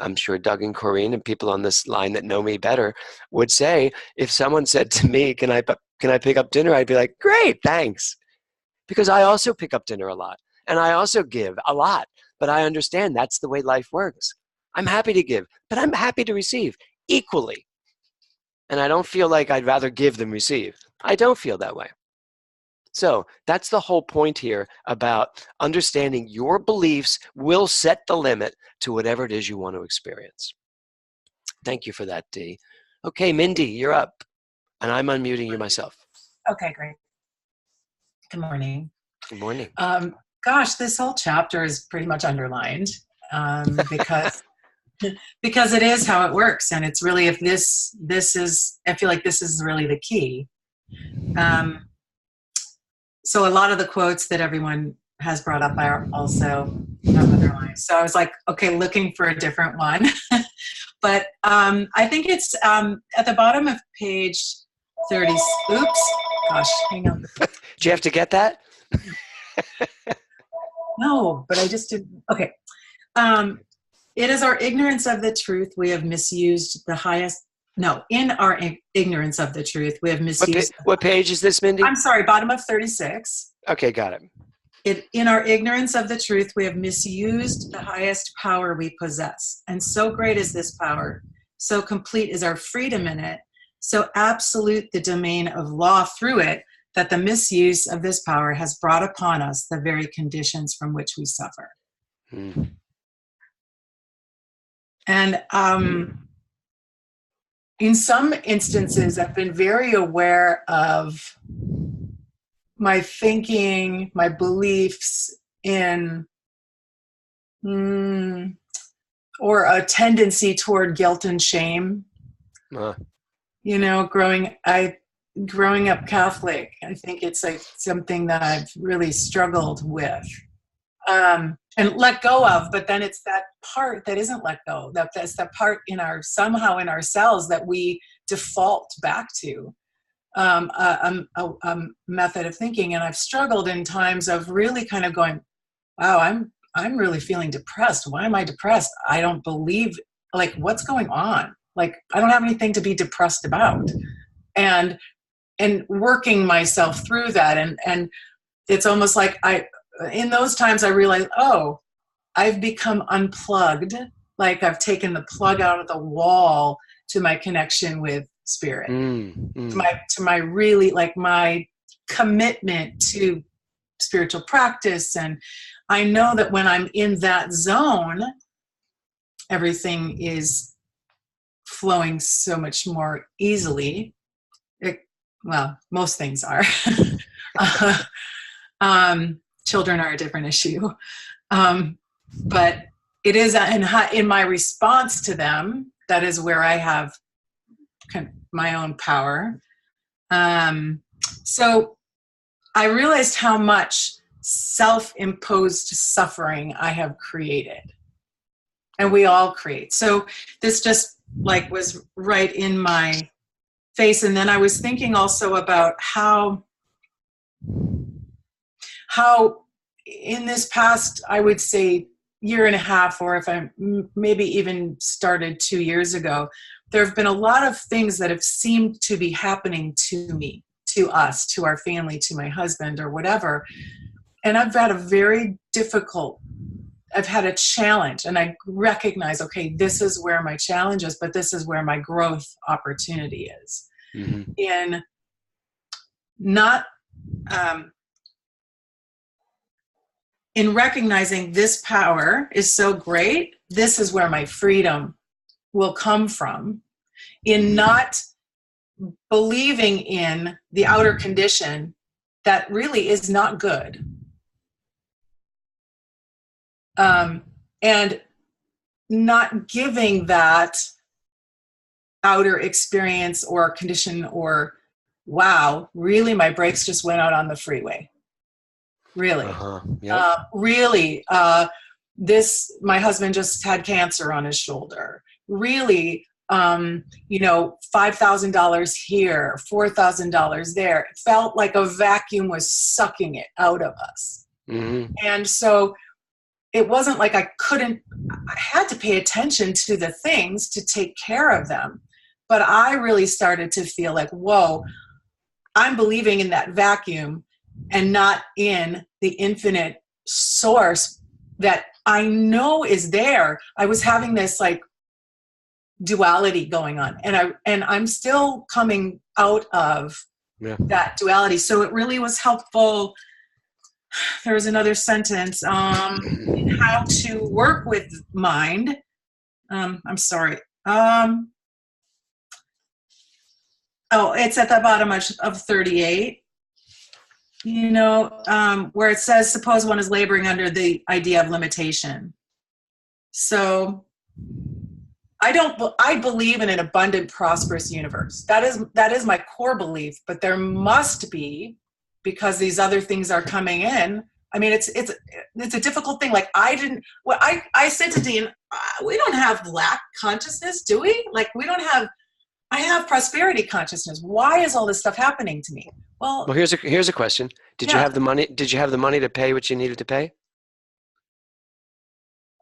S1: I'm sure Doug and Corrine and people on this line that know me better would say, if someone said to me, can I pick up dinner? I'd be like, great, thanks. Because I also pick up dinner a lot, and I also give a lot, but I understand that's the way life works. I'm happy to give, but I'm happy to receive equally. And I don't feel like I'd rather give than receive. I don't feel that way. So that's the whole point here about understanding your beliefs will set the limit to whatever it is you want to experience. Thank you for that, Dee. Okay, Mindy, you're up. And I'm unmuting you myself.
S6: Okay, great. Good morning.
S1: Good morning.
S6: Gosh, this whole chapter is pretty much underlined because because it is how it works, and it's really, if this is, I feel like this is really the key. So a lot of the quotes that everyone has brought up are also underlined. So I was like, okay, looking for a different one. But I think it's at the bottom of page 30. Oops, gosh, hang on.
S1: Do you have to get that?
S6: No, but I just did. Okay. It is our ignorance of the truth we have misused the highest. No, in our ignorance of the truth, we have misused.
S1: What page is this, Mindy?
S6: I'm sorry, bottom of 36.
S1: Okay, got it.
S6: In our ignorance of the truth, we have misused the highest power we possess. And so great is this power, so complete is our freedom in it, so absolute the domain of law through it, that the misuse of this power has brought upon us the very conditions from which we suffer.
S1: Mm.
S6: And in some instances, I've been very aware of my thinking, my beliefs in, or a tendency toward guilt and shame. You know, growing up Catholic, I think it's like something that I've really struggled with. And let go of, but then it's that part that isn't let go. That's the part somehow in ourselves that we default back to a method of thinking. And I've struggled in times of really kind of going, wow, I'm really feeling depressed. Why am I depressed? I don't believe, like, what's going on? Like, I don't have anything to be depressed about. And working myself through that. And it's almost like in those times I realized, oh, I've become unplugged. Like I've taken the plug out of the wall to my connection with spirit, to my really, like, my commitment to spiritual practice. And I know that when I'm in that zone, everything is flowing so much more easily. Well, most things are. Children are a different issue. But it is in my response to them, that is where I have my own power. So I realized how much self-imposed suffering I have created. And we all create. So this just like was right in my face. And then I was thinking also about how in this past, I would say, year and a half, or if I maybe even started 2 years ago, there have been a lot of things that have seemed to be happening to me, to us, to our family, to my husband, or whatever. And I've had I've had a challenge, and I recognize, okay, this is where my challenge is, but this is where my growth opportunity is. Mm-hmm. In not, in recognizing this power is so great, this is where my freedom will come from. In not believing in the outer condition that really is not good. And not giving that outer experience or condition or, wow, really my brakes just went out on the freeway. Really. Yep. Really, my husband just had cancer on his shoulder. Really, $5,000 here, $4,000 there. It felt like a vacuum was sucking it out of us. Mm-hmm. And so it wasn't like I had to pay attention to the things to take care of them. But I really started to feel like, whoa, I'm believing in that vacuum and not in the infinite source that I know is there. I was having this like duality going on, and I'm still coming out of that duality. So it really was helpful. There was another sentence, in how to work with mind. I'm sorry. It's at the bottom of 38. Where it says, suppose one is laboring under the idea of limitation. So I believe in an abundant, prosperous universe. That is my core belief, but there must be, because these other things are coming in. I mean, it's a difficult thing. Like I said to Dean, we don't have lack consciousness, do we? Like I have prosperity consciousness. Why is all this stuff happening to me? Well,
S1: here's a question. Did you have the money? Did you have the money to pay what you needed to pay?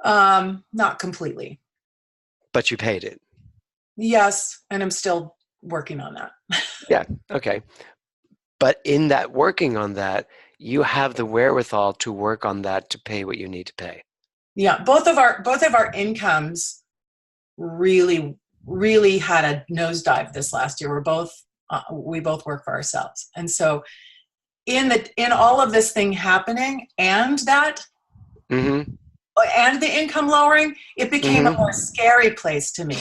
S6: Not completely.
S1: But you paid it.
S6: Yes, and I'm still working on that.
S1: Yeah. Okay. But in that working on that, you have the wherewithal to work on that to pay what you need to pay.
S6: Yeah, both of our incomes really had a nosedive this last year. We both work for ourselves, and so in all of this thing happening and that. Mm-hmm. And the income lowering, it became a more scary place to me.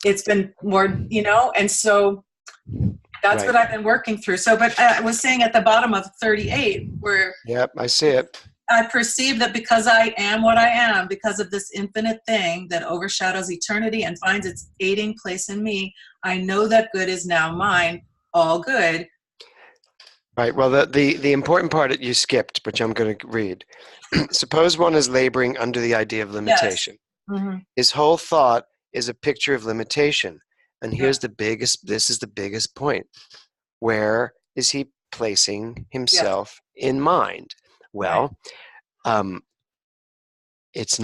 S6: It's been more, and so that's what I've been working through. So, but I was saying at the bottom of 38, where
S1: yep, I see it.
S6: I perceive that because I am what I am, because of this infinite thing that overshadows eternity and finds its aiding place in me, I know that good is now mine, all good.
S1: Right. Well, the important part that you skipped, which I'm going to read. Suppose one is laboring under the idea of limitation. Yes. Mm-hmm. His whole thought is a picture of limitation. And here's this is the biggest point. Where is he placing himself in mind? Well, it's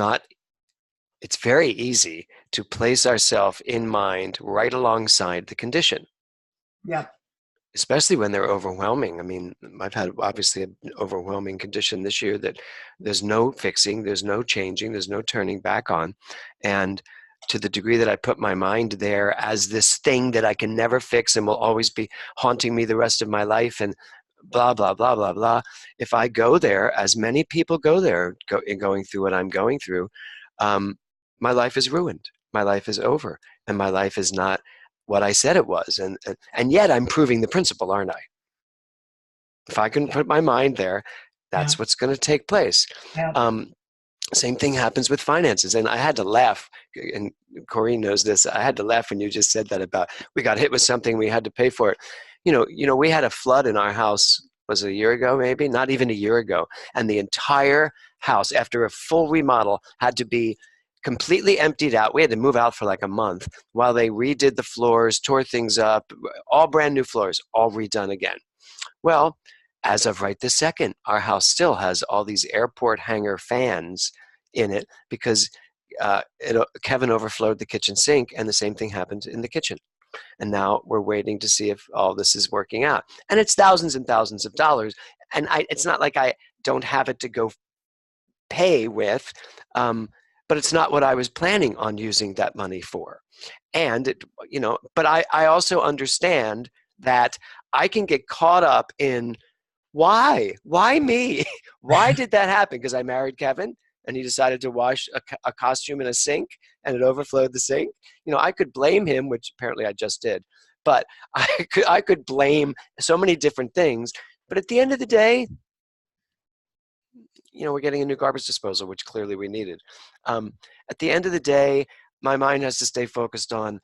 S1: very easy to place ourselves in mind right alongside the condition.
S6: Yeah.
S1: Especially when they're overwhelming. I mean, I've had obviously an overwhelming condition this year that there's no fixing, there's no changing, there's no turning back on. And to the degree that I put my mind there as this thing that I can never fix and will always be haunting me the rest of my life and blah, blah, blah, blah, blah. If I go there, as many people go there, going through what I'm going through, my life is ruined. My life is over. And my life is not what I said it was. And yet I'm proving the principle, aren't I? If I can put my mind there, that's what's going to take place. Yeah. Same thing happens with finances. And I had to laugh, and Corrine knows this. I had to laugh when you just said that about, we got hit with something, we had to pay for it. We had a flood in our house, was it a year ago maybe? Not even a year ago. And the entire house, after a full remodel, had to be completely emptied out. We had to move out for like a month while they redid the floors, tore things up, all brand new floors, all redone again. Well, as of right this second, our house still has all these airport hangar fans in it because Kevin overflowed the kitchen sink, and the same thing happened in the kitchen. And now we're waiting to see if all this is working out. And it's thousands and thousands of dollars. And it's not like I don't have it to go pay with, but it's not what I was planning on using that money for. And, but I also understand that I can get caught up in why me? Why did that happen? Because I married Kevin and he decided to wash a costume in a sink and it overflowed the sink. I could blame him, which apparently I just did, but I could blame so many different things. But at the end of the day, we're getting a new garbage disposal, which clearly we needed. At the end of the day, my mind has to stay focused on,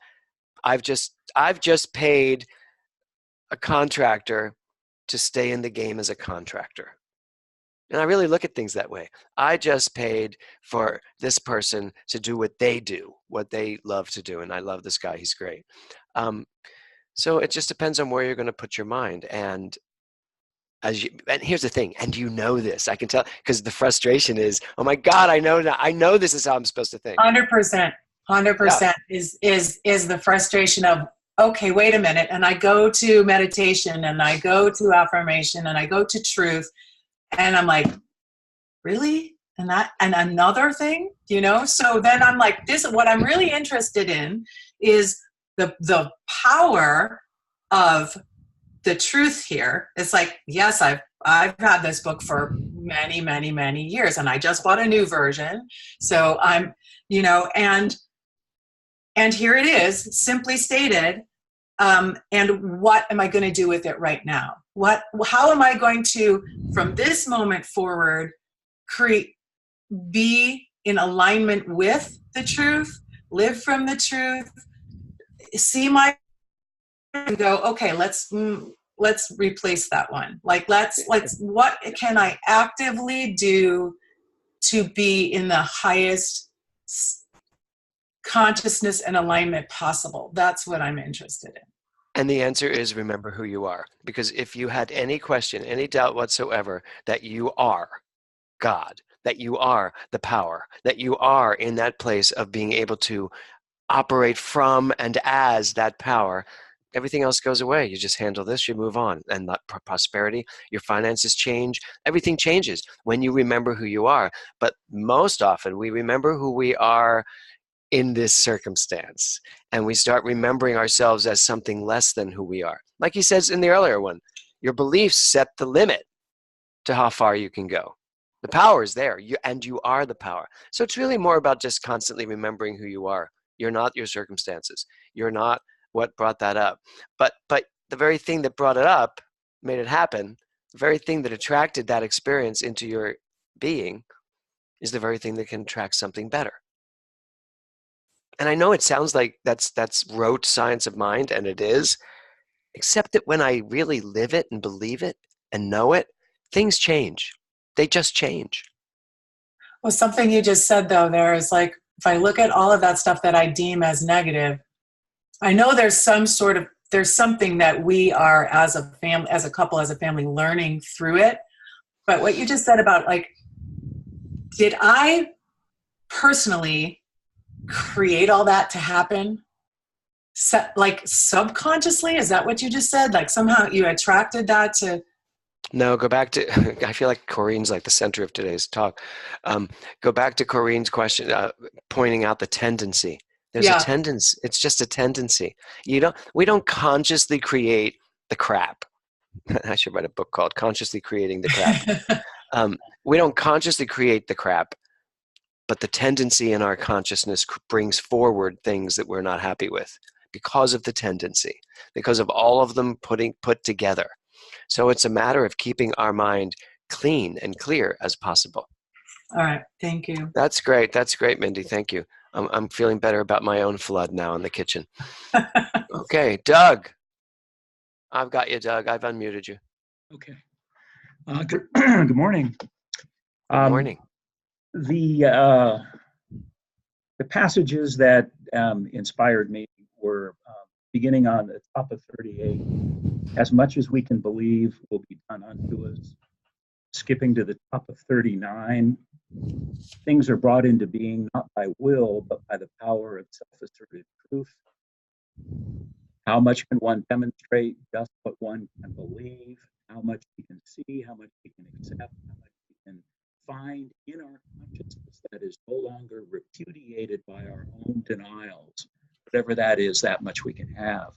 S1: I've just paid a contractor to stay in the game as a contractor. And I really look at things that way. I just paid for this person to do what they do, what they love to do. And I love this guy. He's great. So it just depends on where you're going to put your mind. And here's the thing, and this, I can tell, because the frustration is, oh my God, I know this is how I'm supposed to think.
S6: 100% is the frustration of, okay, wait a minute. And I go to meditation and I go to affirmation and I go to truth. And I'm like, really? And another thing, So then I'm like, what I'm really interested in is the power of the truth here. It's like, yes, I've had this book for many, many, many years, and I just bought a new version. So I'm, and here it is, simply stated. And what am I going to do with it right now? How am I going to, from this moment forward, be in alignment with the truth, live from the truth, see my, and go, okay, let's replace that one. Like, let's what can I actively do to be in the highest consciousness and alignment possible? That's what I'm interested in.
S1: And the answer is remember who you are. Because if you had any question, any doubt whatsoever that you are God, that you are the power, that you are in that place of being able to operate from and as that power, everything else goes away. You just handle this, you move on. And that prosperity, your finances change, everything changes when you remember who you are. But most often we remember who we are in this circumstance, and we start remembering ourselves as something less than who we are. Like he says in the earlier one, your beliefs set the limit to how far you can go. The power is there, and you are the power. So it's really more about just constantly remembering who you are. You're not your circumstances. You're not what brought that up. But the very thing that brought it up, made it happen, the very thing that attracted that experience into your being is the very thing that can attract something better. And I know it sounds like that's rote science of mind, and it is, except that when I really live it and believe it and know it, things change. They just change.
S6: Well, something you just said, though, there is like, if I look at all of that stuff that I deem as negative, I know there's something that we are as a family, as a couple, as a family, learning through it. But what you just said about, like, did I personally create all that to happen? Like subconsciously? Is that what you just said? Like somehow you attracted that to...
S1: No, go back to, I feel like Corrine's like the center of today's talk. Go back to Corrine's question, pointing out the tendency. There's a tendency. It's just a tendency. We don't consciously create the crap. I should write a book called Consciously Creating the Crap. We don't consciously create the crap, but the tendency in our consciousness brings forward things that we're not happy with because of the tendency, because of all of them put together. So it's a matter of keeping our mind clean and clear as possible.
S6: All right. Thank you.
S1: That's great. That's great, Mindy. Thank you. I'm feeling better about my own flood now in the kitchen. Okay, Doug. I've got you, Doug. I've unmuted you.
S7: Okay. Good morning.
S1: Good morning.
S7: The passages that inspired me were beginning on the top of 38. As much as we can believe will be done unto us. Skipping to the top of 39. Things are brought into being not by will, but by the power of self-asserted truth. How much can one demonstrate just what one can believe? How much we can see, how much we can accept, how much we can find in our consciousness that is no longer repudiated by our own denials. Whatever that is, that much we can have.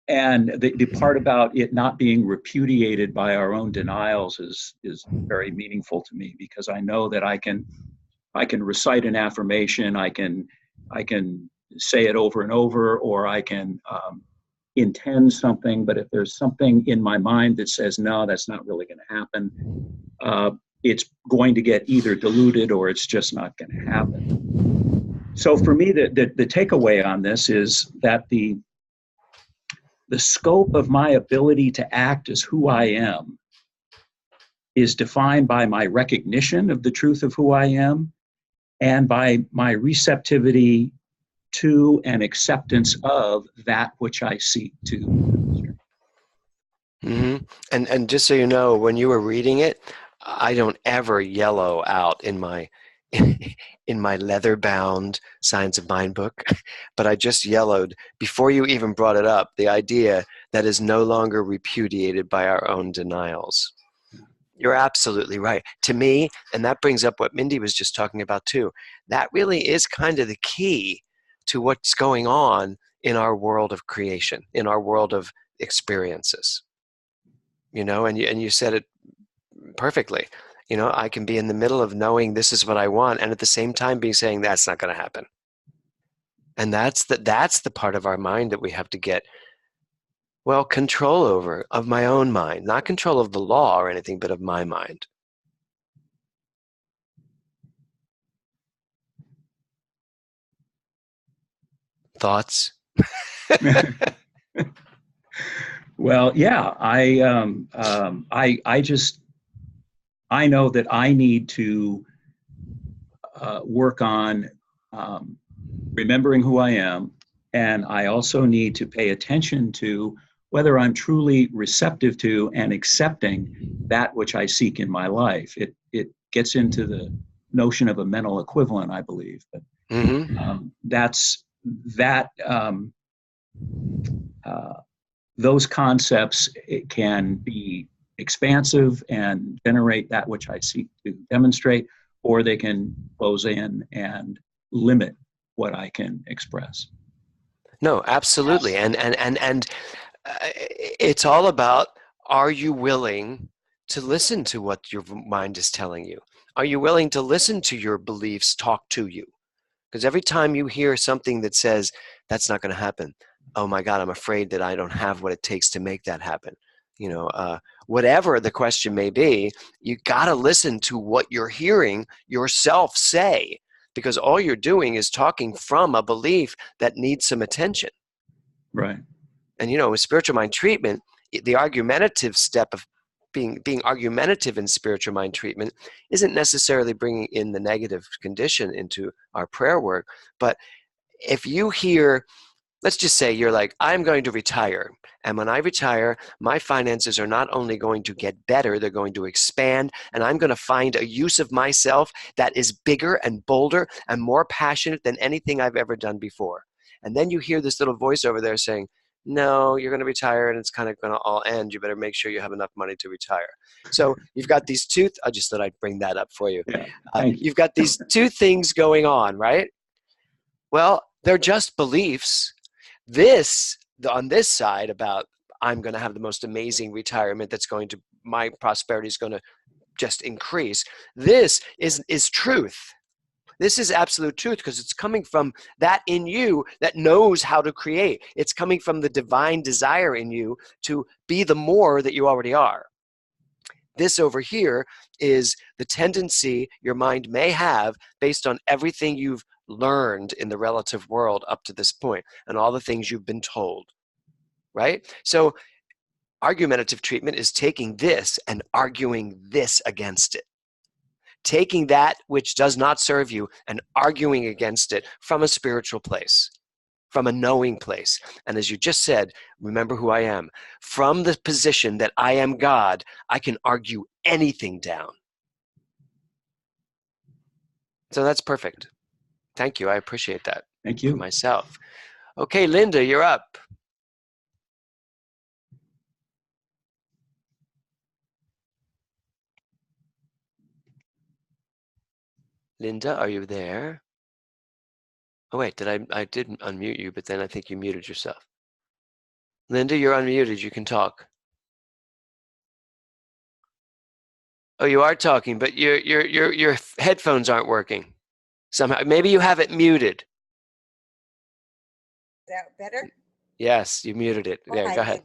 S7: And the part about it not being repudiated by our own denials is very meaningful to me, because I know that I can recite an affirmation, I can say it over and over, or I can intend something, but if there's something in my mind that says, no, that's not really going to happen, it's going to get either diluted or it's just not going to happen. So for me, the takeaway on this is that the scope of my ability to act as who I am is defined by my recognition of the truth of who I am and by my receptivity to and acceptance of that which I seek to demonstrate.
S1: Mm-hmm. And just so you know, when you were reading it, I don't ever yellow out in my leather-bound Science of Mind book, but I just yellowed before you even brought it up, the idea that is no longer repudiated by our own denials. You're absolutely right. To me, and that brings up what Mindy was just talking about too, that really is kind of the key to what's going on in our world of creation, in our world of experiences. And you said it perfectly. I can be in the middle of knowing this is what I want, and at the same time being saying that's not going to happen. And that's the part of our mind that we have to get, control over, of my own mind, not control of the law or anything, but of my mind. Thoughts?
S7: Well, yeah, I know that I need to work on remembering who I am, and I also need to pay attention to whether I'm truly receptive to and accepting that which I seek in my life. It gets into the notion of a mental equivalent, I believe. But those concepts, it can be expansive and generate that which I seek to demonstrate, or they can close in and limit what I can express.
S1: No, absolutely. And it's all about, are you willing to listen to what your mind is telling you? Are you willing to listen to your beliefs talk to you? Because every time you hear something that says, that's not going to happen, oh my God, I'm afraid that I don't have what it takes to make that happen. You know, whatever the question may be, you got to listen to what you're hearing yourself say, because all you're doing is talking from a belief that needs some attention.
S7: Right.
S1: And, you know, with spiritual mind treatment, the argumentative step of being argumentative in spiritual mind treatment isn't necessarily bringing in the negative condition into our prayer work. But if you hear, let's just say you're like, I'm going to retire. And when I retire, my finances are not only going to get better, they're going to expand. And I'm going to find a use of myself that is bigger and bolder and more passionate than anything I've ever done before. And then you hear this little voice over there saying, no, you're going to retire and it's kind of going to all end. You better make sure you have enough money to retire. So you've got these two, I just thought I'd bring that up for you.
S7: Yeah,
S1: you've got these two things going on, right? Well, they're just beliefs. This, on this side about, I'm going to have the most amazing retirement that's going to, my prosperity is going to just increase. This is truth. This is absolute truth, because it's coming from that in you that knows how to create. It's coming from the divine desire in you to be the more that you already are. This over here is the tendency your mind may have based on everything you've learned in the relative world up to this point and all the things you've been told, right? So argumentative treatment is taking this and arguing this against it. Taking that which does not serve you and arguing against it from a spiritual place, from a knowing place. And as you just said, remember who I am. From the position that I am God, I can argue anything down. So that's perfect. Thank you. I appreciate that.
S7: Thank you.
S1: For myself. Okay, Linda, you're up. Linda, are you there? Oh wait, I did unmute you, but then I think you muted yourself. Linda, you're unmuted. You can talk. Oh, you are talking, but your headphones aren't working. Somehow, maybe you have it muted.
S8: Is that better?
S1: Yes, you muted it. There, go ahead.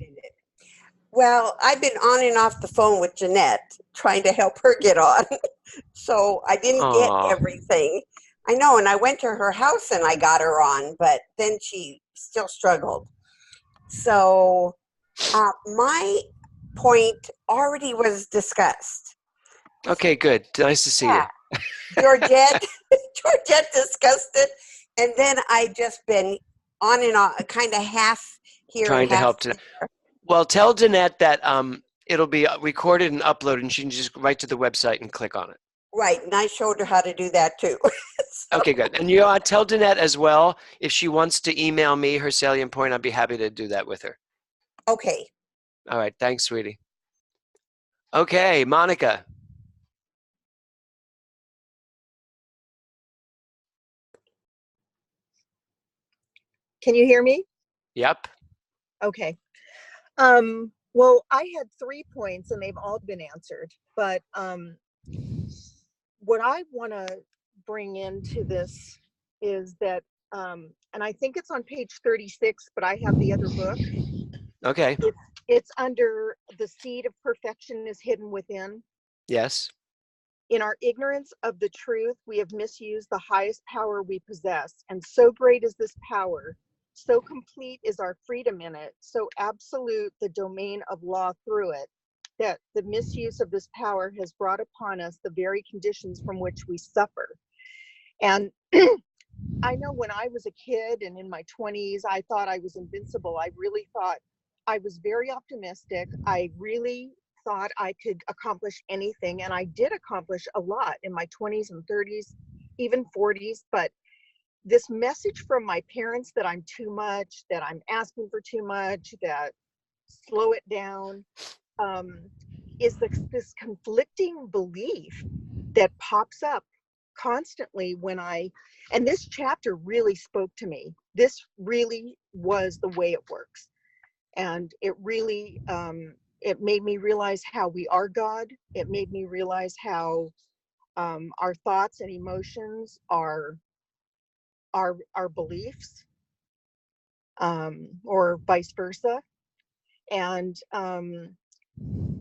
S8: Well, I've been on and off the phone with Jeanette trying to help her get on. So I didn't get everything. I know, and I went to her house and I got her on, but then she still struggled. So my point already was discussed.
S1: Okay, good. Nice to see you.
S8: Georgette discussed it, and then I just been on and on, kind of half here.
S1: Trying to help. Well, tell Danette that it'll be recorded and uploaded, and she can just write to the website and click on it.
S8: Right, and I showed her how to do that too. So.
S1: Okay, good. And you know, tell Danette as well, if she wants to email me her salient point, I'd be happy to do that with her.
S8: Okay.
S1: All right, thanks, sweetie. Okay, Monica.
S9: Can you hear me?
S1: Yep.
S9: Okay. Well, I had 3 points and they've all been answered, but what I want to bring into this is that, and I think it's on page 36, but I have the other book.
S1: Okay.
S9: It's under The Seed of Perfection is Hidden Within.
S1: Yes.
S9: In our ignorance of the truth, we have misused the highest power we possess, and so great is this power So complete is our freedom in it, so absolute the domain of law through it, that the misuse of this power has brought upon us the very conditions from which we suffer. And I know when I was a kid and in my 20s, I thought I was invincible. I really thought I was very optimistic. I really thought I could accomplish anything. And I did accomplish a lot in my 20s and 30s, even 40s. But this message from my parents that I'm too much, that I'm asking for too much, that slow it down, is this conflicting belief that pops up constantly when and this chapter really spoke to me. This really was the way it works. And it really, it made me realize how we are God. It made me realize how our thoughts and emotions are our beliefs, or vice versa. And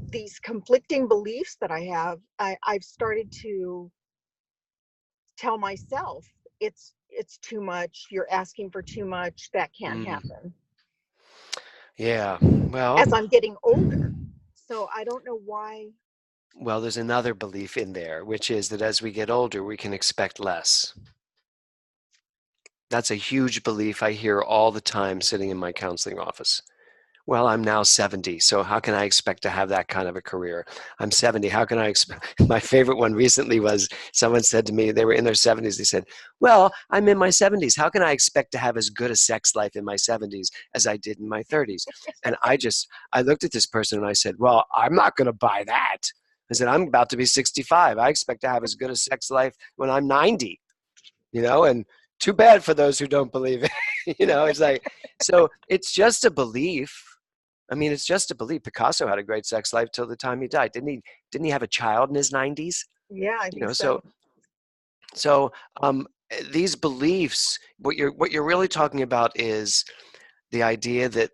S9: these conflicting beliefs that I have, I've started to tell myself, it's too much, you're asking for too much, that can't happen.
S1: Yeah, well,
S9: as I'm getting older. So I don't know why.
S1: Well, there's another belief in there, which is that as we get older, we can expect less. That's a huge belief I hear all the time sitting in my counseling office. Well, I'm now 70, so how can I expect to have that kind of a career? I'm 70, how can I expect? My favorite one recently was someone said to me, they were in their 70s, they said, well, I'm in my 70s. How can I expect to have as good a sex life in my 70s as I did in my 30s? And I looked at this person and I said, well, I'm not going to buy that. I said, I'm about to be 65. I expect to have as good a sex life when I'm 90, and too bad for those who don't believe it. It's like, so it's just a belief. I mean, it's just a belief. Picasso had a great sex life till the time he died. Didn't he have a child in his 90s?
S9: Yeah, I think so.
S1: So these beliefs, what you're really talking about is the idea that,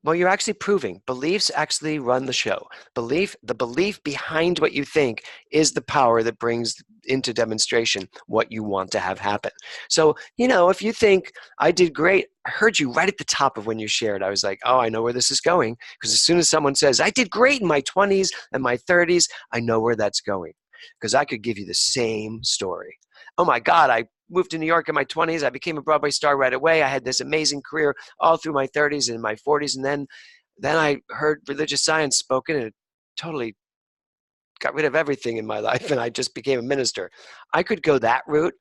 S1: well, you're actually proving beliefs actually run the show. The belief behind what you think is the power that brings into demonstration what you want to have happen. So, if you think I did great, I heard you right at the top of when you shared. I was like, oh, I know where this is going. Because as soon as someone says, I did great in my 20s and my 30s, I know where that's going. Because I could give you the same story. Oh my God, I moved to New York in my 20s. I became a Broadway star right away. I had this amazing career all through my 30s and my 40s. And then I heard religious science spoken, and it totally got rid of everything in my life. And I just became a minister. I could go that route,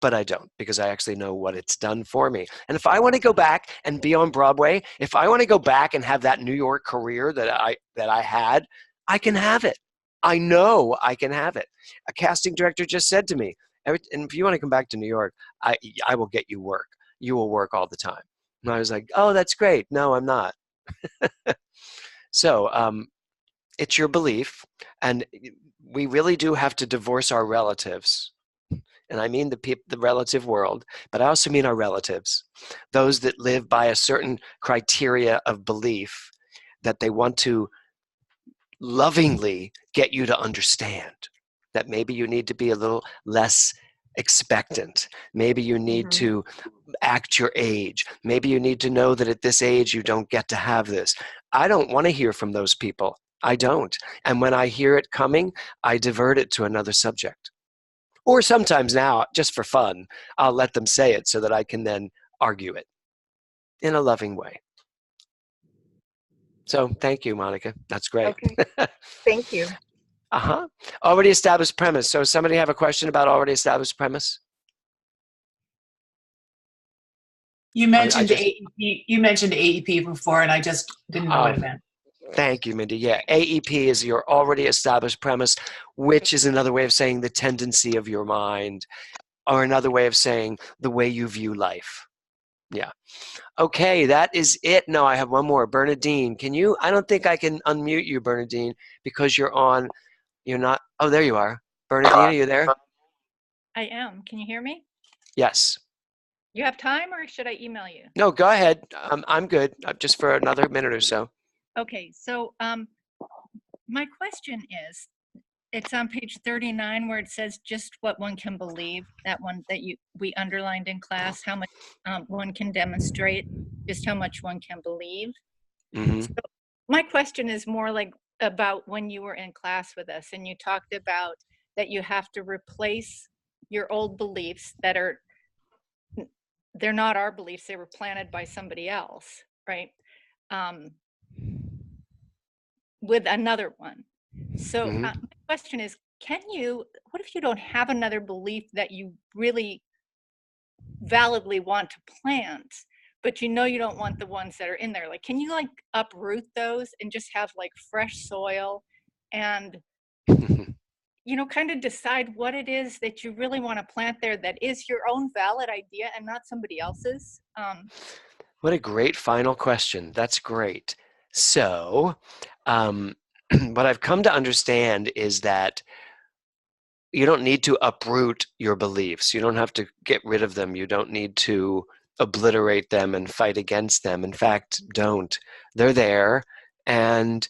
S1: but I don't, because I actually know what it's done for me. And if I want to go back and be on Broadway, if I want to go back and have that New York career that I had, I can have it. I know I can have it. A casting director just said to me, and if you want to come back to New York, I will get you work. You will work all the time. And I was like, oh, that's great. No, I'm not. So it's your belief. And we really do have to divorce our relatives. And I mean the relative world, but I also mean our relatives, those that live by a certain criteria of belief that they want to lovingly get you to understand. That maybe you need to be a little less expectant. Maybe you need to act your age. Maybe you need to know that at this age you don't get to have this. I don't want to hear from those people. I don't. And when I hear it coming, I divert it to another subject. Or sometimes now, just for fun, I'll let them say it so that I can then argue it in a loving way. So thank you, Monica. That's great.
S9: Okay. Thank you.
S1: Already established premise. So somebody have a question about already established premise?
S6: You mentioned AEP. You mentioned AEP before, and I just didn't know what it meant.
S1: Thank you, Mindy. Yeah, AEP is your already established premise, which is another way of saying the tendency of your mind, or another way of saying the way you view life. Yeah. Okay, that is it. No, I have one more. Bernadine, I don't think I can unmute you, Bernadine, because you're not, oh, there you are. Bernadine, are you there?
S10: I am. Can you hear me?
S1: Yes.
S10: You have time, or should I email you?
S1: No, go ahead. I'm good, just for another minute or so.
S10: Okay, so my question is, it's on page 39 where it says just what one can believe. That one that we underlined in class, how much one can demonstrate, just how much one can believe.
S1: Mm-hmm.
S10: So my question is more like about when you were in class with us and you talked about that you have to replace your old beliefs that they're not our beliefs, they were planted by somebody else, right? With another one. So
S1: Mm-hmm.
S10: my question is, what if you don't have another belief that you really validly want to plant, but you know you don't want the ones that are in there? Like, can you like uproot those and just have like fresh soil and, you know, kind of decide what it is that you really want to plant there that is your own valid idea and not somebody else's?
S1: What a great final question. That's great. So, what I've come to understand is that you don't need to uproot your beliefs. You don't have to get rid of them. You don't need to obliterate them and fight against them. In fact, don't. They're there, and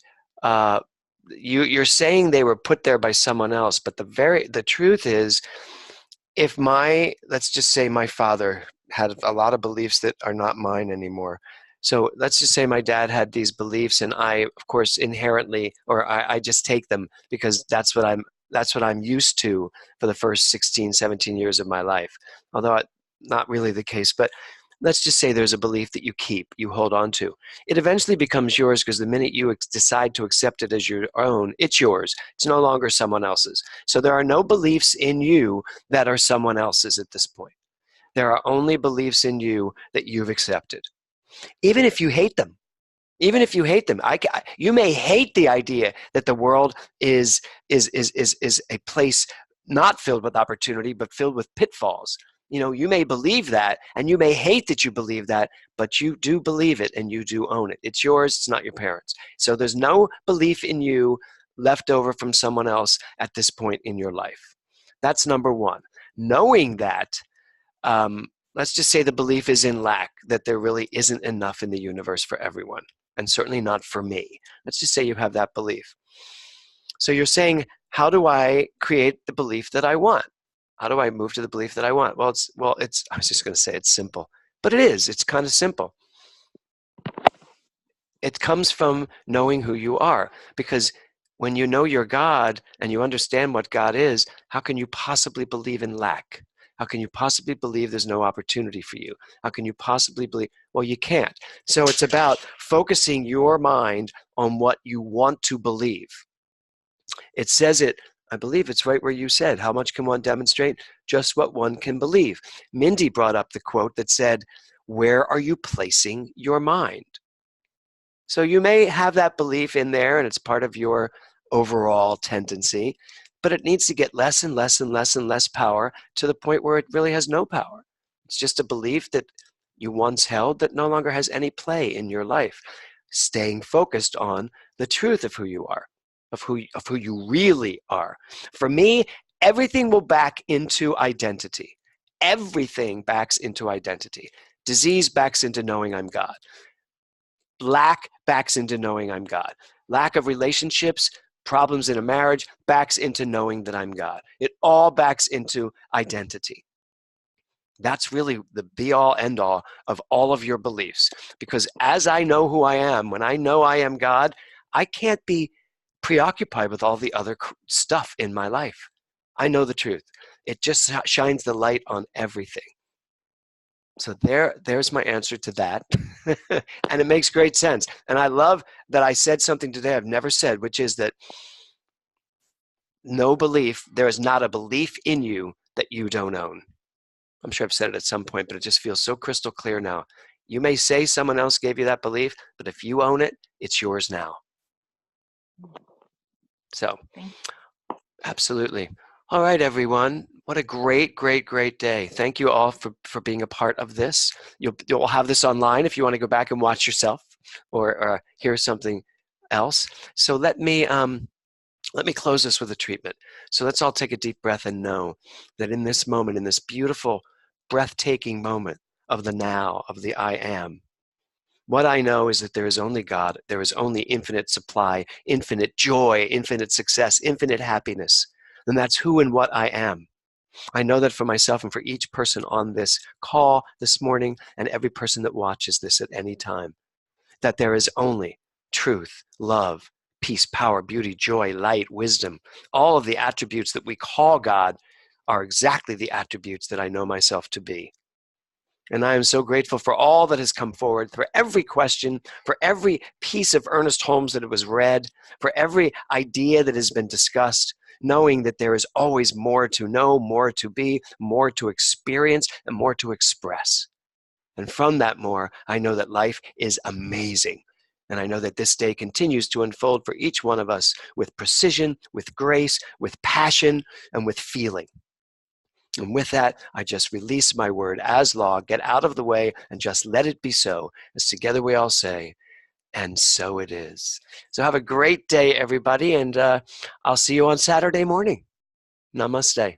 S1: you're saying they were put there by someone else. But the truth is, if let's just say my father had a lot of beliefs that are not mine anymore. So let's just say my dad had these beliefs, and I, of course, inherently, or I just take them because that's what I'm used to for the first 16, 17 years of my life. Although not really the case, but let's just say there's a belief that you keep, you hold on to. It eventually becomes yours because the minute you decide to accept it as your own, it's yours. It's no longer someone else's. So there are no beliefs in you that are someone else's at this point. There are only beliefs in you that you've accepted. Even if you hate them, you may hate the idea that the world is a place not filled with opportunity, but filled with pitfalls. You know, you may believe that, and you may hate that you believe that, but you do believe it, and you do own it. It's yours. It's not your parents'. So there's no belief in you left over from someone else at this point in your life. That's number one. Knowing that, let's just say the belief is in lack, that there really isn't enough in the universe for everyone, and certainly not for me. Let's just say you have that belief. So you're saying, how do I create the belief that I want? How do I move to the belief that I want? Well, I was just going to say it's simple, but it is. It's kind of simple. It comes from knowing who you are, because when you know your God and you understand what God is, how can you possibly believe in lack? How can you possibly believe there's no opportunity for you? How can you possibly believe? Well, you can't. So it's about focusing your mind on what you want to believe. It says it, I believe it's right where you said, how much can one demonstrate? Just what one can believe. Mindy brought up the quote that said, where are you placing your mind? So you may have that belief in there and it's part of your overall tendency, but it needs to get less and less and less and less power to the point where it really has no power. It's just a belief that you once held that no longer has any play in your life. Staying focused on the truth of who you are, of who you really are. For me, everything will back into identity. Everything backs into identity. Disease backs into knowing I'm God. Lack backs into knowing I'm God. Lack of relationships, problems in a marriage, backs into knowing that I'm God. It all backs into identity. That's really the be-all, end-all of all of your beliefs. Because as I know who I am, when I know I am God, I can't be preoccupied with all the other stuff in my life. I know the truth. It just shines the light on everything. So there's my answer to that. And it makes great sense. And I love that I said something today I've never said, which is that no belief, there is not a belief in you that you don't own. I'm sure I've said it at some point, but it just feels so crystal clear now. You may say someone else gave you that belief, but if you own it, it's yours now. So, absolutely. All right, everyone. What a great, great, great day. Thank you all for being a part of this. You'll have this online if you want to go back and watch yourself or hear something else. So let me close this with a treatment. So let's all take a deep breath and know that in this moment, in this beautiful, breathtaking moment of the now, of the I am, What I know is that there is only God, there is only infinite supply, infinite joy, infinite success, infinite happiness. And that's who and what I am. I know that for myself and for each person on this call this morning and every person that watches this at any time, that there is only truth, love, peace, power, beauty, joy, light, wisdom. All of the attributes that we call God are exactly the attributes that I know myself to be. And I am so grateful for all that has come forward, for every question, for every piece of Ernest Holmes that was read, for every idea that has been discussed, knowing that there is always more to know, more to be, more to experience, and more to express. And from that more, I know that life is amazing. And I know that this day continues to unfold for each one of us with precision, with grace, with passion, and with feeling. And with that, I just release my word as law, get out of the way, and just let it be so. As together we all say, and so it is. So have a great day, everybody, and I'll see you on Saturday morning. Namaste.